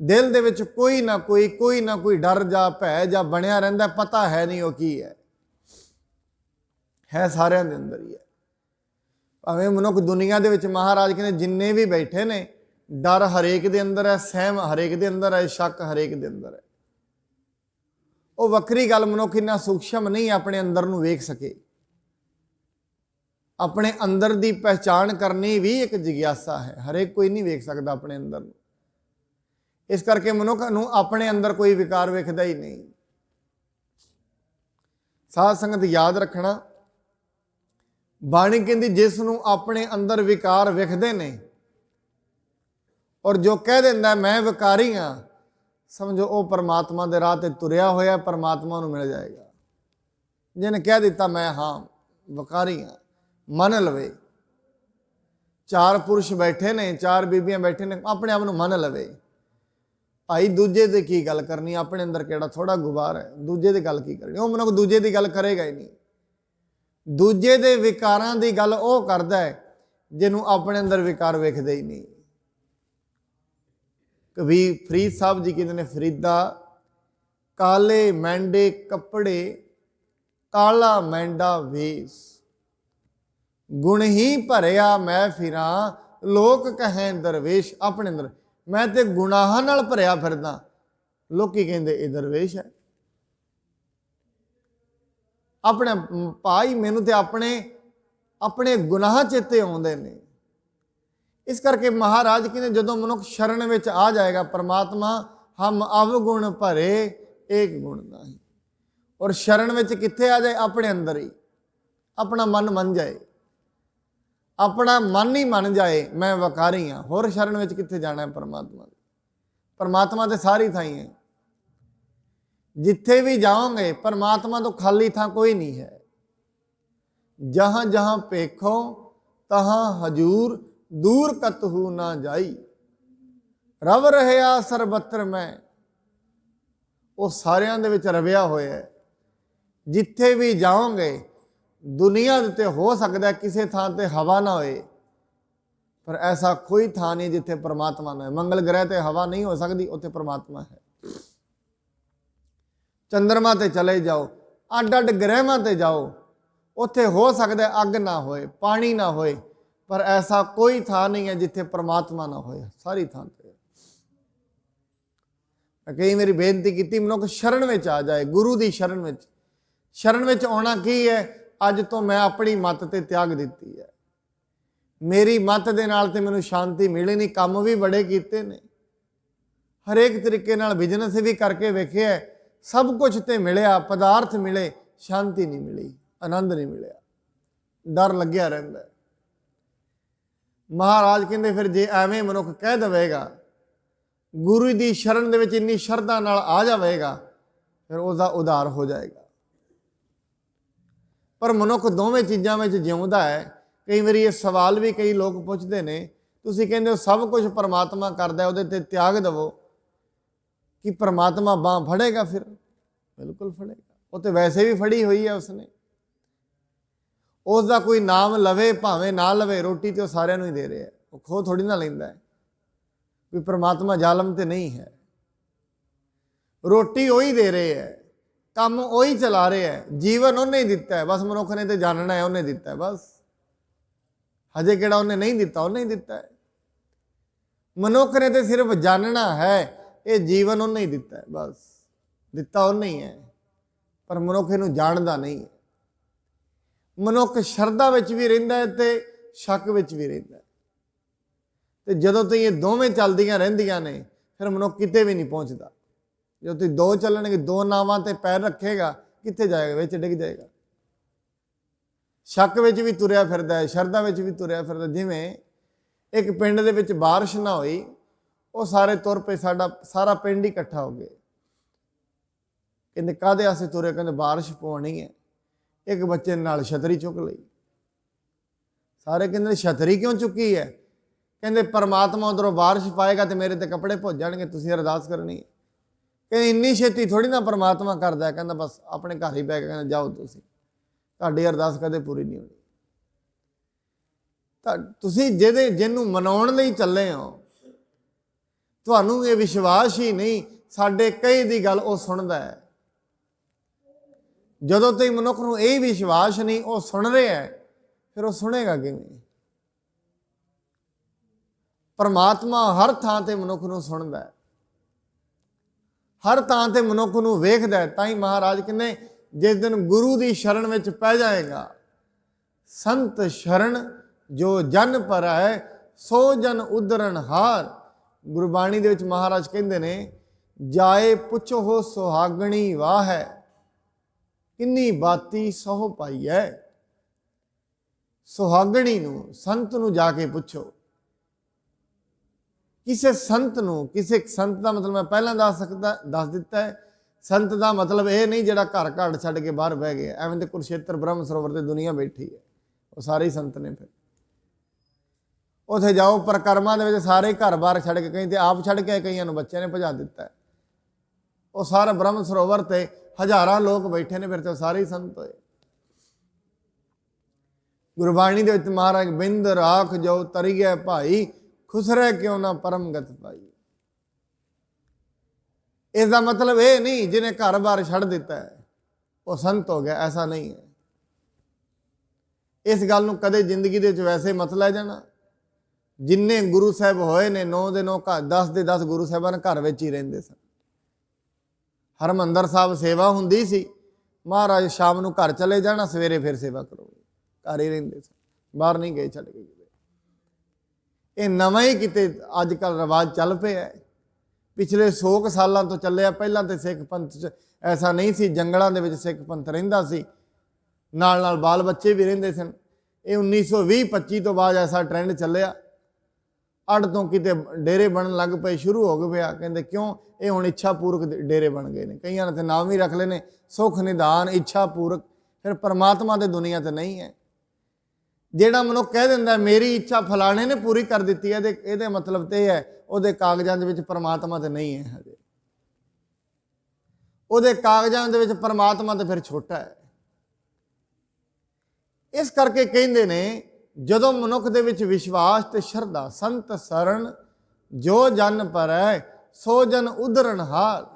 ਦਿਲ ਦੇ ਵਿੱਚ ਕੋਈ ਨਾ ਕੋਈ ਡਰ ਜਾਂ ਭੈ ਜਾਂ ਬਣਿਆ ਰਹਿੰਦਾ, ਪਤਾ ਹੈ ਨਹੀਂ ਉਹ ਕੀ ਹੈ ਸਾਰਿਆਂ ਦੇ ਅੰਦਰ ਹੀ ਹੈ। ਭਾਵੇਂ ਮਨੁੱਖ ਦੁਨੀਆ ਦੇ ਵਿੱਚ ਮਹਾਰਾਜ ਕਹਿੰਦੇ ਜਿੰਨੇ ਵੀ ਬੈਠੇ ਨੇ, ਡਰ ਹਰੇਕ ਦੇ ਅੰਦਰ ਹੈ, ਸਹਿਮ ਹਰੇਕ ਦੇ ਅੰਦਰ ਹੈ, ਸ਼ੱਕ ਹਰੇਕ ਦੇ ਅੰਦਰ ਹੈ। ਉਹ ਵੱਖਰੀ ਗੱਲ, ਮਨੁੱਖ ਇੰਨਾ ਸੂਖਸ਼ਮ ਨਹੀਂ ਆਪਣੇ ਅੰਦਰ ਨੂੰ ਵੇਖ ਸਕੇ। ਆਪਣੇ ਅੰਦਰ ਦੀ ਪਹਿਚਾਣ ਕਰਨੀ ਵੀ ਇੱਕ ਜਿਗਿਆਸਾ ਹੈ, ਹਰੇਕ ਕੋਈ ਨਹੀਂ ਵੇਖ ਸਕਦਾ ਆਪਣੇ ਅੰਦਰ ਨੂੰ। ਇਸ ਕਰਕੇ ਮਨੁੱਖ ਨੂੰ ਆਪਣੇ ਅੰਦਰ ਕੋਈ ਵਿਕਾਰ ਵੇਖਦਾ ਹੀ ਨਹੀਂ। ਸਾਧ ਸੰਗਤ ਯਾਦ ਰੱਖਣਾ, ਬਾਣੀ ਕਹਿੰਦੀ ਜਿਸ ਨੂੰ ਆਪਣੇ ਅੰਦਰ ਵਿਕਾਰ ਵਿਖਦੇ ਨੇ ਔਰ ਜੋ ਕਹਿ ਦਿੰਦਾ ਮੈਂ ਵਿਕਾਰੀ ਹਾਂ, ਸਮਝੋ ਉਹ ਪਰਮਾਤਮਾ ਦੇ ਰਾਹ ਤੇ ਤੁਰਿਆ ਹੋਇਆ, ਪਰਮਾਤਮਾ ਨੂੰ ਮਿਲ ਜਾਏਗਾ। ਜਿਹਨੇ ਕਹਿ ਦਿੱਤਾ ਮੈਂ ਹਾਂ ਵਿਕਾਰੀ ਹਾਂ, ਮੰਨ ਲਵੇ। ਚਾਰ ਪੁਰਸ਼ ਬੈਠੇ ਨੇ, ਚਾਰ ਬੀਬੀਆਂ ਬੈਠੇ ਨੇ, ਆਪਣੇ ਆਪ ਨੂੰ ਮੰਨ ਲਵੇ। ਭਾਈ ਦੂਜੇ ਦੀ ਕੀ ਗੱਲ ਕਰਨੀ, ਆਪਣੇ ਅੰਦਰ ਕਿਹੜਾ ਥੋੜਾ ਗੁਬਾਰ ਹੈ, ਦੂਜੇ ਦੀ ਗੱਲ ਕੀ ਕਰਨੀ। ਉਹ ਮਨੁੱਖ ਦੂਜੇ ਦੀ ਗੱਲ ਕਰੇਗਾ ਹੀ ਨਹੀਂ। ਦੂਜੇ ਦੇ ਵਿਕਾਰਾਂ ਦੀ ਗੱਲ ਉਹ ਕਰਦਾ ਹੈ ਜਿਹਨੂੰ ਆਪਣੇ ਅੰਦਰ ਵਿਕਾਰ ਵੇਖਦੇ ਹੀ ਨਹੀਂ। ਕਬੀਰ ਫਰੀਦ ਸਾਹਿਬ ਜੀ ਕਹਿੰਦੇ ਨੇ, ਫਰੀਦਾ ਕਾਲੇ ਮੈਂਡੇ ਕੱਪੜੇ, ਕਾਲਾ ਮੈਂਡਾ ਵੇਸ, ਗੁਣ ਹੀ ਭਰਿਆ ਮੈਂ ਫਿਰਾਂ, ਲੋਕ ਕਹੈ ਦਰਵੇਸ਼। ਆਪਣੇ ਅੰਦਰ ਮੈਂ ਤੇ ਗੁਨਾਹਾਂ ਨਾਲ ਭਰਿਆ ਫਿਰਦਾ, ਲੋਕੀ ਕਹਿੰਦੇ ਇਹ ਦਰਵੇਸ਼ ਹੈ। ਆਪਣੇ ਭਾਈ ਮੈਨੂੰ ਤੇ ਆਪਣੇ ਗੁਨਾਹ ਚੇਤੇ ਆਉਂਦੇ ਨੇ। ਇਸ ਕਰਕੇ ਮਹਾਰਾਜ ਕਹਿੰਦੇ ਜਦੋਂ ਮਨੁੱਖ ਸ਼ਰਨ ਵਿੱਚ ਆ ਜਾਏਗਾ, ਪਰਮਾਤਮਾ ਹਮ ਅਵਗੁਣ ਭਰੇ ਏਕ ਗੁਣ ਨਹੀਂ। ਔਰ ਸ਼ਰਨ ਵਿੱਚ ਕਿੱਥੇ ਆ ਜਾਏ? ਆਪਣੇ ਅੰਦਰ ਹੀ। ਆਪਣਾ ਮਨ ਮੰਨ ਜਾਏ, ਆਪਣਾ ਮਨ ਹੀ ਮੰਨ ਜਾਏ ਮੈਂ ਵਕਾਰੀ ਹਾਂ। ਹੋਰ ਸ਼ਰਨ ਵਿੱਚ ਕਿੱਥੇ ਜਾਣਾ ਹੈ? ਪਰਮਾਤਮਾ ਦੀ। ਪਰਮਾਤਮਾ ਤੇ ਸਾਰੀ ਥਾਂ ਹੀ ਹੈ। ਜਿੱਥੇ ਵੀ ਜਾਓਗੇ ਪਰਮਾਤਮਾ ਤੋਂ ਖਾਲੀ ਥਾਂ ਕੋਈ ਨਹੀਂ ਹੈ। ਜਹਾਂ ਜਹਾਂ ਪੇਖੋ ਤਹਾਂ ਹਜੂਰ, ਦੂਰ ਕਤਹੂ ਨਾ ਜਾਈ, ਰਵ ਰਹਿਆ ਸਰਬੱਤਰ ਮੈਂ। ਉਹ ਸਾਰਿਆਂ ਦੇ ਵਿੱਚ ਰਵਿਆ ਹੋਇਆ ਹੈ। ਜਿੱਥੇ ਵੀ ਜਾਓਗੇ ਦੁਨੀਆ ਦੇ ਉੱਤੇ ਹੋ ਸਕਦਾ ਕਿਸੇ ਥਾਂ ਤੇ ਹਵਾ ਨਾ ਹੋਏ, ਪਰ ਐਸਾ ਕੋਈ ਥਾਂ ਨਹੀਂ ਜਿੱਥੇ ਪਰਮਾਤਮਾ ਨਾ ਹੈ। ਮੰਗਲ ਗ੍ਰਹਿ ਤੇ ਹਵਾ ਨਹੀਂ ਹੋ ਸਕਦੀ, ਉੱਥੇ ਪਰਮਾਤਮਾ ਹੈ। ਚੰਦਰਮਾ ਤੇ ਚਲੇ ਜਾਓ, ਅੱਡ ਅੱਡ ਗ੍ਰਹਿਾਂ ਤੇ ਜਾਓ, ਉੱਥੇ ਹੋ ਸਕਦਾ ਅੱਗ ਨਾ ਹੋਏ, ਪਾਣੀ ਨਾ ਹੋਏ, ਪਰ ਐਸਾ ਕੋਈ ਥਾਂ ਨਹੀਂ ਹੈ ਜਿੱਥੇ ਪਰਮਾਤਮਾ ਨਾ ਹੋਏ। ਸਾਰੀ ਥਾਂ ਤੇ। ਕਈ ਮੇਰੀ ਬੇਨਤੀ ਕੀਤੀ, ਮਨੁੱਖ ਸ਼ਰਨ ਵਿੱਚ ਆ ਜਾਏ, ਗੁਰੂ ਦੀ ਸ਼ਰਨ ਵਿੱਚ। ਸ਼ਰਨ ਵਿੱਚ ਆਉਣਾ ਕੀ ਹੈ? ਅੱਜ ਤੋਂ ਮੈਂ ਆਪਣੀ ਮੱਤ ਤੇ ਤਿਆਗ ਦਿੱਤੀ ਹੈ। ਮੇਰੀ ਮੱਤ ਦੇ ਨਾਲ ਤੇ ਮੈਨੂੰ ਸ਼ਾਂਤੀ ਮਿਲੀ ਨਹੀਂ। ਕੰਮ ਵੀ ਬੜੇ ਕੀਤੇ ਨੇ, ਹਰੇਕ ਤਰੀਕੇ ਨਾਲ ਬਿਜ਼ਨਸ ਵੀ ਕਰਕੇ ਵੇਖਿਆ, ਸਭ ਕੁਝ ਤੇ ਮਿਲਿਆ, ਪਦਾਰਥ ਮਿਲੇ, ਸ਼ਾਂਤੀ ਨਹੀਂ ਮਿਲੀ, ਆਨੰਦ ਨਹੀਂ ਮਿਲਿਆ, ਡਰ ਲੱਗਿਆ ਰਹਿੰਦਾ। ਮਹਾਰਾਜ ਕਹਿੰਦੇ ਫਿਰ ਜੇ ਐਵੇਂ ਮਨੁੱਖ ਕਹਿ ਦੇਵੇਗਾ, ਗੁਰੂ ਦੀ ਸ਼ਰਨ ਦੇ ਵਿੱਚ ਇੰਨੀ ਸ਼ਰਧਾ ਨਾਲ ਆ ਜਾਵੇਗਾ, ਫਿਰ ਉਹਦਾ ਉਧਾਰ ਹੋ ਜਾਏਗਾ। ਪਰ ਮਨੁੱਖ ਦੋਵੇਂ ਚੀਜ਼ਾਂ ਵਿੱਚ ਜਿਉਂਦਾ ਹੈ। ਕਈ ਵਾਰੀ ਇਹ ਸਵਾਲ ਵੀ ਕਈ ਲੋਕ ਪੁੱਛਦੇ ਨੇ, ਤੁਸੀਂ ਕਹਿੰਦੇ ਹੋ ਸਭ ਕੁਝ ਪਰਮਾਤਮਾ ਕਰਦਾ, ਉਹਦੇ ਤੇ ਤਿਆਗ ਦੇਵੋ, ਕਿ ਪਰਮਾਤਮਾ ਬਾਂਹ ਫੜੇਗਾ? ਫਿਰ ਬਿਲਕੁਲ ਫੜੇਗਾ। ਉਹ ਤੇ ਵੈਸੇ ਵੀ ਫੜੀ ਹੋਈ ਹੈ ਉਸਨੇ। ਉਸ ਦਾ ਕੋਈ ਨਾਮ ਲਵੇ ਭਾਵੇਂ ਨਾ ਲਵੇ, ਰੋਟੀ ਤੇ ਉਹ ਸਾਰਿਆਂ ਨੂੰ ਹੀ ਦੇ ਰਿਹਾ। ਉਹ ਖੋ ਥੋੜੀ ਨਾ ਲੈਂਦਾ ਹੈ। ਕੋਈ ਪਰਮਾਤਮਾ ਜ਼ਾਲਮ ਤੇ ਨਹੀਂ ਹੈ। ਰੋਟੀ ਉਹੀ ਦੇ ਰਹੇ ਹੈ, ਕੰਮ ਉਹੀ ਚਲਾ ਰਿਹਾ ਹੈ, ਜੀਵਨ ਉਹਨੇ ਹੀ ਦਿੱਤਾ ਹੈ। ਬਸ ਮਨੁੱਖ ਨੇ ਤੇ ਜਾਣਨਾ ਹੈ, ਉਹਨੇ ਦਿੱਤਾ ਹੈ। ਬਸ ਹਜੇ ਕਿਹੜਾ ਉਹਨੇ ਨਹੀਂ ਦਿੱਤਾ, ਉਹਨੇ ਹੀ ਦਿੱਤਾ ਹੈ। ਮਨੁੱਖ ਨੇ ਤੇ ਸਿਰਫ ਜਾਣਨਾ ਹੈ, ਇਹ ਜੀਵਨ ਉਹਨੇ ਹੀ ਦਿੱਤਾ ਹੈ। ਬਸ ਦਿੱਤਾ ਉਹਨੇ ਹੀ ਹੈ, ਪਰ ਮਨੁੱਖ ਇਹਨੂੰ ਜਾਣਦਾ ਨਹੀਂ ਹੈ। ਮਨੁੱਖ ਸ਼ਰਧਾ ਵਿੱਚ ਵੀ ਰਹਿੰਦਾ ਹੈ ਤੇ ਸ਼ੱਕ ਵਿੱਚ ਵੀ ਰਹਿੰਦਾ ਹੈ। ਤੇ ਜਦੋਂ ਤੋਂ ਇਹ ਦੋਵੇਂ ਚੱਲਦੀਆਂ ਰਹਿੰਦੀਆਂ ਨੇ, ਫਿਰ ਮਨੁੱਖ ਕਿਤੇ ਵੀ ਨਹੀਂ ਪਹੁੰਚਦਾ। ਜਦੋਂ ਤੁਸੀਂ ਦੋ ਚੱਲਣਗੇ, ਦੋ ਨਾਵਾਂ ਤੇ ਪੈਰ ਰੱਖੇਗਾ, ਕਿੱਥੇ ਜਾਏਗਾ? ਵਿੱਚ ਡਿੱਗ ਜਾਏਗਾ। ਸ਼ੱਕ ਵਿੱਚ ਵੀ ਤੁਰਿਆ ਫਿਰਦਾ ਹੈ, ਸ਼ਰਧਾ ਵਿੱਚ ਵੀ ਤੁਰਿਆ ਫਿਰਦਾ। ਜਿਵੇਂ ਇੱਕ ਪਿੰਡ ਦੇ ਵਿੱਚ ਬਾਰਿਸ਼ ਨਾ ਹੋਈ, ਉਹ ਸਾਰੇ ਤੁਰ ਪਏ, ਸਾਰਾ ਪਿੰਡ ਹੀ ਇਕੱਠਾ ਹੋ ਗਿਆ। ਕਹਿੰਦੇ ਕਾਹਦੇ ਵਾਸਤੇ ਤੁਰੇ? ਕਹਿੰਦੇ ਬਾਰਿਸ਼ ਪਵਾਉਣੀ ਹੈ। ਇੱਕ ਬੱਚੇ ਨਾਲ ਛਤਰੀ ਚੁੱਕ ਲਈ। ਸਾਰੇ ਕਹਿੰਦੇ ਛਤਰੀ ਕਿਉਂ ਚੁੱਕੀ ਹੈ? ਕਹਿੰਦੇ ਪਰਮਾਤਮਾ ਉਧਰੋਂ ਬਾਰਿਸ਼ ਪਾਏਗਾ ਤੇ ਮੇਰੇ ਤੇ ਕੱਪੜੇ ਭੁੱਜ ਜਾਣਗੇ, ਤੁਸੀਂ ਅਰਦਾਸ ਕਰਨੀ ਹੈ। ਕਹਿੰਦੇ ਇੰਨੀ ਛੇਤੀ ਥੋੜੀ ਨਾ ਪਰਮਾਤਮਾ ਕਰਦਾ। ਕਹਿੰਦਾ ਬਸ ਆਪਣੇ ਘਰ ਹੀ ਬਹਿ ਕੇ ਕਹਿੰਦਾ ਜਾਓ, ਤੁਸੀਂ, ਤੁਹਾਡੀ ਅਰਦਾਸ ਕਦੇ ਪੂਰੀ ਨਹੀਂ ਹੋਣੀ। ਤਾਂ ਤੁਸੀਂ ਜਿਹਨੂੰ ਮਨਾਉਣ ਲਈ ਚੱਲੇ ਹੋ, ਤੁਹਾਨੂੰ ਇਹ ਵਿਸ਼ਵਾਸ ਹੀ ਨਹੀਂ ਸਾਡੇ ਕਹੇ ਦੀ ਗੱਲ ਉਹ ਸੁਣਦਾ ਹੈ। ਜਦੋਂ ਤੱਕ ਮਨੁੱਖ ਨੂੰ ਇਹ ਵਿਸ਼ਵਾਸ ਨਹੀਂ ਉਹ ਸੁਣ ਰਿਹਾ ਹੈ, ਫਿਰ ਉਹ ਸੁਣੇਗਾ ਕਿਵੇਂ? ਪਰਮਾਤਮਾ ਹਰ ਥਾਂ ਤੇ ਮਨੁੱਖ ਨੂੰ ਸੁਣਦਾ ਹੈ, ਹਰ ਥਾਂ ਤੇ ਮਨੁੱਖ ਨੂੰ ਵੇਖਦਾ ਹੈ। ਤਾਂ ਹੀ ਮਹਾਰਾਜ ਕਹਿੰਦੇ ਜਿਸ ਦਿਨ ਗੁਰੂ ਦੀ ਸ਼ਰਨ ਵਿੱਚ ਪੈ ਜਾਏਗਾ, ਸੰਤ ਸ਼ਰਨ ਜੋ ਜਨ ਪਰ ਹੈ, ਸੋ ਜਨ ਉਦਰਨ ਹਾਰ। ਗੁਰਬਾਣੀ ਦੇ ਵਿੱਚ ਮਹਾਰਾਜ ਕਹਿੰਦੇ ਨੇ, ਜਾਏ ਪੁੱਛੋ ਸੁਹਾਗਣੀ ਵਾਹ ਹੈ, ਕਿੰਨੀ ਬਾਤੀ ਸਹੁ ਪਾਈ ਹੈ। ਸੁਹਾਗਣੀ ਨੂੰ, ਸੰਤ ਨੂੰ ਜਾ ਕੇ ਪੁੱਛੋ। ਕਿਸੇ ਸੰਤ ਨੂੰ, ਕਿਸੇ ਸੰਤ ਦਾ ਮਤਲਬ ਮੈਂ ਪਹਿਲਾਂ ਦੱਸ ਦਿੱਤਾ ਹੈ। ਸੰਤ ਦਾ ਮਤਲਬ ਇਹ ਨਹੀਂ ਜਿਹੜਾ ਘਰ ਘਾਟ ਛੱਡ ਕੇ ਬਾਹਰ ਬਹਿ ਗਿਆ। ਐਵੇਂ ਤੇ ਕੁਰਸ਼ੇਤਰ ਬ੍ਰਹਮ ਸਰੋਵਰ ਤੇ ਦੁਨੀਆ ਬੈਠੀ ਹੈ, ਉਹ ਸਾਰੇ ਹੀ ਸੰਤ ਨੇ। ਫਿਰ ਉੱਥੇ ਜਾਓ ਪਰਿਕਰਮਾ ਦੇ ਵਿੱਚ ਸਾਰੇ ਘਰ ਬਾਹਰ ਛੱਡ ਕੇ, ਕਈ ਤੇ ਆਪ ਛੱਡ ਕੇ, ਕਈਆਂ ਨੂੰ ਬੱਚਿਆਂ ਨੇ ਭਜਾ ਦਿੱਤਾ। ਉਹ ਸਾਰਾ ਬ੍ਰਹਮ ਸਰੋਵਰ ਤੇ ਹਜ਼ਾਰਾਂ ਲੋਕ ਬੈਠੇ ਨੇ, ਫਿਰ ਤੇ ਸਾਰੇ ਹੀ ਸੰਤ ਹੋਏ। ਗੁਰਬਾਣੀ ਦੇ ਵਿੱਚ ਮਹਾਰਾਜ ਬਿੰਦ ਰਾਖ ਜੋ ਤਰੀਐ ਭਾਈ, ਖੁਸਰੈ ਕਿਉਂ ਨਾ ਪਰਮ ਗਤ ਪਾਈ। ਇਸ ਦਾ ਮਤਲਬ ਇਹ ਨਹੀਂ ਜਿਹਨੇ ਘਰ-ਬਾਰ ਛੱਡ ਦਿੱਤਾ ਹੈ ਉਹ ਸੰਤ ਹੋ ਗਿਆ, ਐਸਾ ਨਹੀਂ ਹੈ। ਇਸ ਗੱਲ ਨੂੰ ਕਦੇ ਜ਼ਿੰਦਗੀ ਦੇ ਵਿੱਚ ਵੈਸੇ ਮਤ ਲੈ ਜਾਣਾ। ਜਿੰਨੇ ਗੁਰੂ ਸਾਹਿਬ ਹੋਏ ਨੇ 9 ਦੇ 9 ਘਰ, 10 ਦੇ 10 ਗੁਰੂ ਸਾਹਿਬਾਨ ਘਰ ਵਿੱਚ ਹੀ ਰਹਿੰਦੇ ਸਨ। ਹਰਿਮੰਦਰ ਸਾਹਿਬ ਸੇਵਾ ਹੁੰਦੀ ਸੀ, ਮਹਾਰਾਜ ਸ਼ਾਮ ਨੂੰ ਘਰ ਚਲੇ ਜਾਣਾ, ਸਵੇਰੇ ਫਿਰ ਸੇਵਾ ਕਰੋਗੇ, ਘਰ ਹੀ ਰਹਿੰਦੇ ਸਨ, ਬਾਹਰ ਨਹੀਂ ਗਏ ਛੱਡ ਕੇ। ਇਹ ਨਵਾਂ ਹੀ ਕਿਤੇ ਅੱਜ ਕੱਲ੍ਹ ਰਿਵਾਜ ਚੱਲ ਪਿਆ ਹੈ। ਪਿਛਲੇ 100 ਕੁ ਸਾਲਾਂ ਤੋਂ ਚੱਲਿਆ। ਪਹਿਲਾਂ ਤੇ ਸਿੱਖ ਪੰਥ 'ਚ ਐਸਾ ਨਹੀਂ ਸੀ, ਜੰਗਲਾਂ ਦੇ ਵਿੱਚ ਸਿੱਖ ਪੰਥ ਰਹਿੰਦਾ ਸੀ, ਨਾਲ ਨਾਲ ਬਾਲ ਬੱਚੇ ਵੀ ਰਹਿੰਦੇ ਸਨ। ਇਹ 1920-25 ਤੋਂ ਬਾਅਦ ਐਸਾ ਟ੍ਰੈਂਡ ਚੱਲਿਆ, ਅੱਡ ਤੋਂ ਕਿਤੇ ਡੇਰੇ ਬਣਨ ਲੱਗ ਪਏ, ਸ਼ੁਰੂ ਹੋ ਗਏ ਪਿਆ। ਕਹਿੰਦੇ ਕਿਉਂ? ਇਹ ਹੁਣ ਇੱਛਾ ਪੂਰਕ ਡੇਰੇ ਬਣ ਗਏ ਨੇ। ਕਈਆਂ ਨੇ ਤੇ ਨਾਮ ਵੀ ਰੱਖ ਲਏ ਨੇ, ਸੁਖ ਨਿਧਾਨ, ਇੱਛਾ ਪੂਰਕ। ਫਿਰ ਪਰਮਾਤਮਾ ਤੇ ਦੁਨੀਆ ਤੇ ਨਹੀਂ ਹੈ। ਜਿਹੜਾ ਮਨੁੱਖ ਕਹਿ ਦਿੰਦਾ ਮੇਰੀ ਇੱਛਾ ਫਲਾਣੇ ਨੇ ਪੂਰੀ ਕਰ ਦਿੱਤੀ ਹੈ, ਇਹਦੇ ਮਤਲਬ ਤੇ ਇਹ ਹੈ ਉਹਦੇ ਕਾਗਜ਼ਾਂ ਦੇ ਵਿੱਚ ਪਰਮਾਤਮਾ ਤੇ ਨਹੀਂ ਹੈ ਹਜੇ। ਉਹਦੇ ਕਾਗਜ਼ਾਂ ਦੇ ਵਿੱਚ ਪਰਮਾਤਮਾ ਤੇ ਫਿਰ ਛੋਟਾ ਹੈ। ਇਸ ਕਰਕੇ ਕਹਿੰਦੇ ਨੇ ਜਦੋਂ ਮਨੁੱਖ ਦੇ ਵਿੱਚ ਵਿਸ਼ਵਾਸ ਤੇ ਸ਼ਰਧਾ, ਸੰਤ ਸਰਣ ਜੋ ਜਨ ਪਰੈ ਸੋ ਜਨ ਉਧਰਨ ਹਾਲ,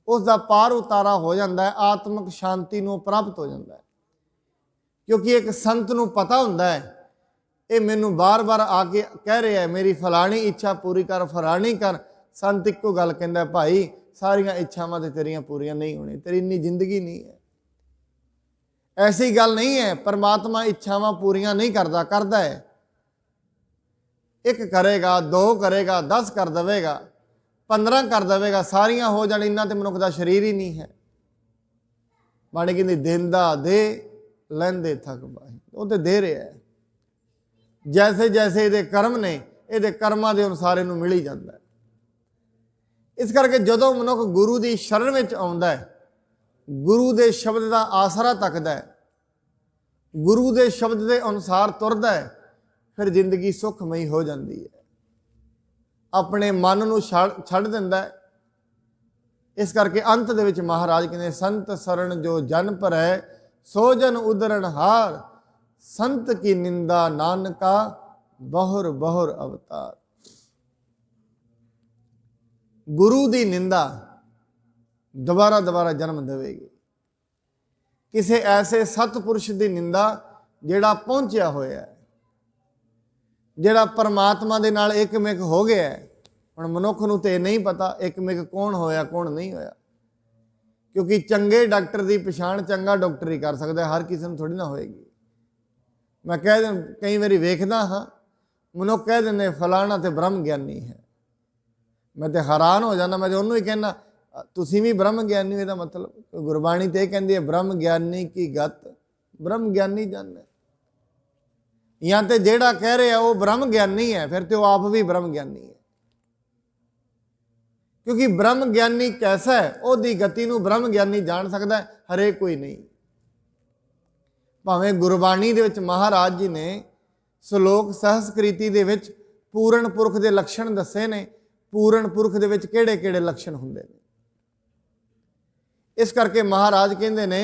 ਉਸ ਦਾ ਪਾਰ ਉਤਾਰਾ ਹੋ ਜਾਂਦਾ ਹੈ, ਆਤਮਿਕ ਸ਼ਾਂਤੀ ਨੂੰ ਪ੍ਰਾਪਤ ਹੋ ਜਾਂਦਾ ਹੈ। ਕਿਉਂਕਿ ਇੱਕ ਸੰਤ ਨੂੰ ਪਤਾ ਹੁੰਦਾ ਹੈ ਇਹ ਮੈਨੂੰ ਬਾਰ-ਬਾਰ ਆ ਕੇ ਕਹਿ ਰਿਹਾ ਮੇਰੀ ਫਲਾਣੀ ਇੱਛਾ ਪੂਰੀ ਕਰ, ਫਲਾਣੀ ਕਰ। ਸੰਤ ਇੱਕੋ ਗੱਲ ਕਹਿੰਦਾ, ਭਾਈ ਸਾਰੀਆਂ ਇੱਛਾਵਾਂ ਤੇ ਤੇਰੀਆਂ ਪੂਰੀਆਂ ਨਹੀਂ ਹੋਣੀਆਂ, ਤੇਰੀ ਇੰਨੀ ਜ਼ਿੰਦਗੀ ਨਹੀਂ ਹੈ। ਐਸੀ ਗੱਲ ਨਹੀਂ ਹੈ ਪਰਮਾਤਮਾ ਇੱਛਾਵਾਂ ਪੂਰੀਆਂ ਨਹੀਂ ਕਰਦਾ, ਕਰਦਾ ਹੈ। 1 ਕਰੇਗਾ, 2 ਕਰੇਗਾ, 10 ਕਰ ਦੇਵੇਗਾ, 15 ਕਰ ਦੇਵੇਗਾ, ਸਾਰੀਆਂ ਹੋ ਜਾਣ। ਇੰਨਾ ਤੇ ਮਨੁੱਖ ਦਾ ਸਰੀਰ ਹੀ ਨਹੀਂ ਹੈ। ਬਾਣੀ ਕਹਿੰਦੀ ਦਿੰਦਾ ਦੇ, ਲੈਂਦੇ ਥਕ ਬਾਹੀ। ਉਹ ਤੇ ਦੇ ਰਿਹਾ ਹੈ। ਜੈਸੇ ਜੈਸੇ ਇਹਦੇ ਕਰਮ ਨੇ, ਇਹਦੇ ਕਰਮਾਂ ਦੇ ਅਨੁਸਾਰ ਇਹਨੂੰ ਮਿਲ ਹੀ ਜਾਂਦਾ ਹੈ। ਇਸ ਕਰਕੇ ਜਦੋਂ ਮਨੁੱਖ ਗੁਰੂ ਦੀ ਸ਼ਰਨ ਵਿੱਚ ਆਉਂਦਾ ਹੈ, ਗੁਰੂ ਦੇ ਸ਼ਬਦ ਦਾ ਆਸਰਾ ਤੱਕਦਾ ਹੈ, ਗੁਰੂ ਦੇ ਸ਼ਬਦ ਦੇ ਅਨੁਸਾਰ ਤੁਰਦਾ ਹੈ, ਫਿਰ ਜ਼ਿੰਦਗੀ ਸੁਖਮਈ ਹੋ ਜਾਂਦੀ ਹੈ। ਆਪਣੇ ਮਨ ਨੂੰ ਛੱਡ ਦਿੰਦਾ ਹੈ। ਇਸ ਕਰਕੇ ਅੰਤ ਦੇ ਵਿੱਚ ਮਹਾਰਾਜ ਕਹਿੰਦੇ ਸੰਤ ਸਰਣ ਜੋ ਜਨ ਭਰੈ ਸੋ ਜਨ ਉਦਰਣ ਹਾਰ, ਸੰਤ ਕੀ ਨਿੰਦਾ ਨਾਨਕਾ ਬਹੁਰ ਬਹੁਰ ਅਵਤਾਰ। ਗੁਰੂ ਦੀ ਨਿੰਦਾ ਦੁਬਾਰਾ ਦੁਬਾਰਾ ਜਨਮ ਦੇਵੇਗੀ। ਕਿਸੇ ਐਸੇ ਸਤਪੁਰਸ਼ ਦੀ ਨਿੰਦਾ ਜਿਹੜਾ ਪਹੁੰਚਿਆ ਹੋਇਆ ਹੈ, ਜਿਹੜਾ ਪਰਮਾਤਮਾ ਦੇ ਨਾਲ ਇੱਕਮਿਕ ਹੋ ਗਿਆ ਹੈ। ਹੁਣ ਮਨੁੱਖ ਨੂੰ ਤੇ ਨਹੀਂ ਪਤਾ ਇੱਕਮਿਕ ਕੌਣ ਹੋਇਆ ਕੌਣ ਨਹੀਂ ਹੋਇਆ, ਕਿਉਂਕਿ ਚੰਗੇ ਡਾਕਟਰ ਦੀ ਪਛਾਣ ਚੰਗਾ ਡਾਕਟਰ ਹੀ ਕਰ ਸਕਦਾ, ਹਰ ਕਿਸੇ ਨੂੰ ਥੋੜੀ ਨਾ ਹੋਏਗੀ। ਮੈਂ ਕਈ ਵਾਰੀ ਵੇਖਦਾ ਹਾਂ ਮਨੁੱਖ ਕਹਿ ਦਿੰਦੇ ਫਲਾਣਾ ਤੇ ਬ੍ਰਹਮ ਗਿਆਨੀ ਹੈ। ਮੈਂ ਤੇ ਹੈਰਾਨ ਹੋ ਜਾਂਦਾ। ਮੈਂ ਤੇ ਉਹਨੂੰ ਹੀ ਕਹਿੰਦਾ ਤੁਸੀਂ ਵੀ ਬ੍ਰਹਮ ਗਿਆਨੀ ਹੋ। ਇਹਦਾ ਮਤਲਬ ਗੁਰਬਾਣੀ ਤੇ ਇਹ ਕਹਿੰਦੀ ਹੈ ਬ੍ਰਹਮ ਗਿਆਨੀ ਕੀ ਗਤ ਬ੍ਰਹਮ ਗਿਆਨੀ ਜਾਣੈ। ਜਾਂ ਤੇ ਜਿਹੜਾ ਕਹਿ ਰਿਹਾ ਉਹ ਬ੍ਰਹਮ ਗਿਆਨੀ ਹੈ, ਫਿਰ ਤੇ ਉਹ ਆਪ ਵੀ ਬ੍ਰਹਮ ਗਿਆਨੀ ਹੈ। ਕਿਉਂਕਿ ਬ੍ਰਹਮ ਗਿਆਨੀ ਕੈਸਾ ਹੈ, ਉਹਦੀ ਗਤੀ ਨੂੰ ਬ੍ਰਹਮ ਗਿਆਨੀ ਜਾਣ ਸਕਦਾ, ਹਰੇਕ ਕੋਈ ਨਹੀਂ। ਭਾਵੇਂ ਗੁਰਬਾਣੀ ਦੇ ਵਿੱਚ ਮਹਾਰਾਜ ਜੀ ਨੇ ਸ਼ਲੋਕ ਸਹਸਕ੍ਰਿਤੀ ਦੇ ਵਿੱਚ ਪੂਰਨ ਪੁਰਖ ਦੇ ਲੱਛਣ ਦੱਸੇ ਨੇ। ਪੂਰਨ ਪੁਰਖ ਦੇ ਵਿੱਚ ਕਿਹੜੇ ਕਿਹੜੇ ਲੱਛਣ ਹੁੰਦੇ ਨੇ। ਇਸ ਕਰਕੇ ਮਹਾਰਾਜ ਕਹਿੰਦੇ ਨੇ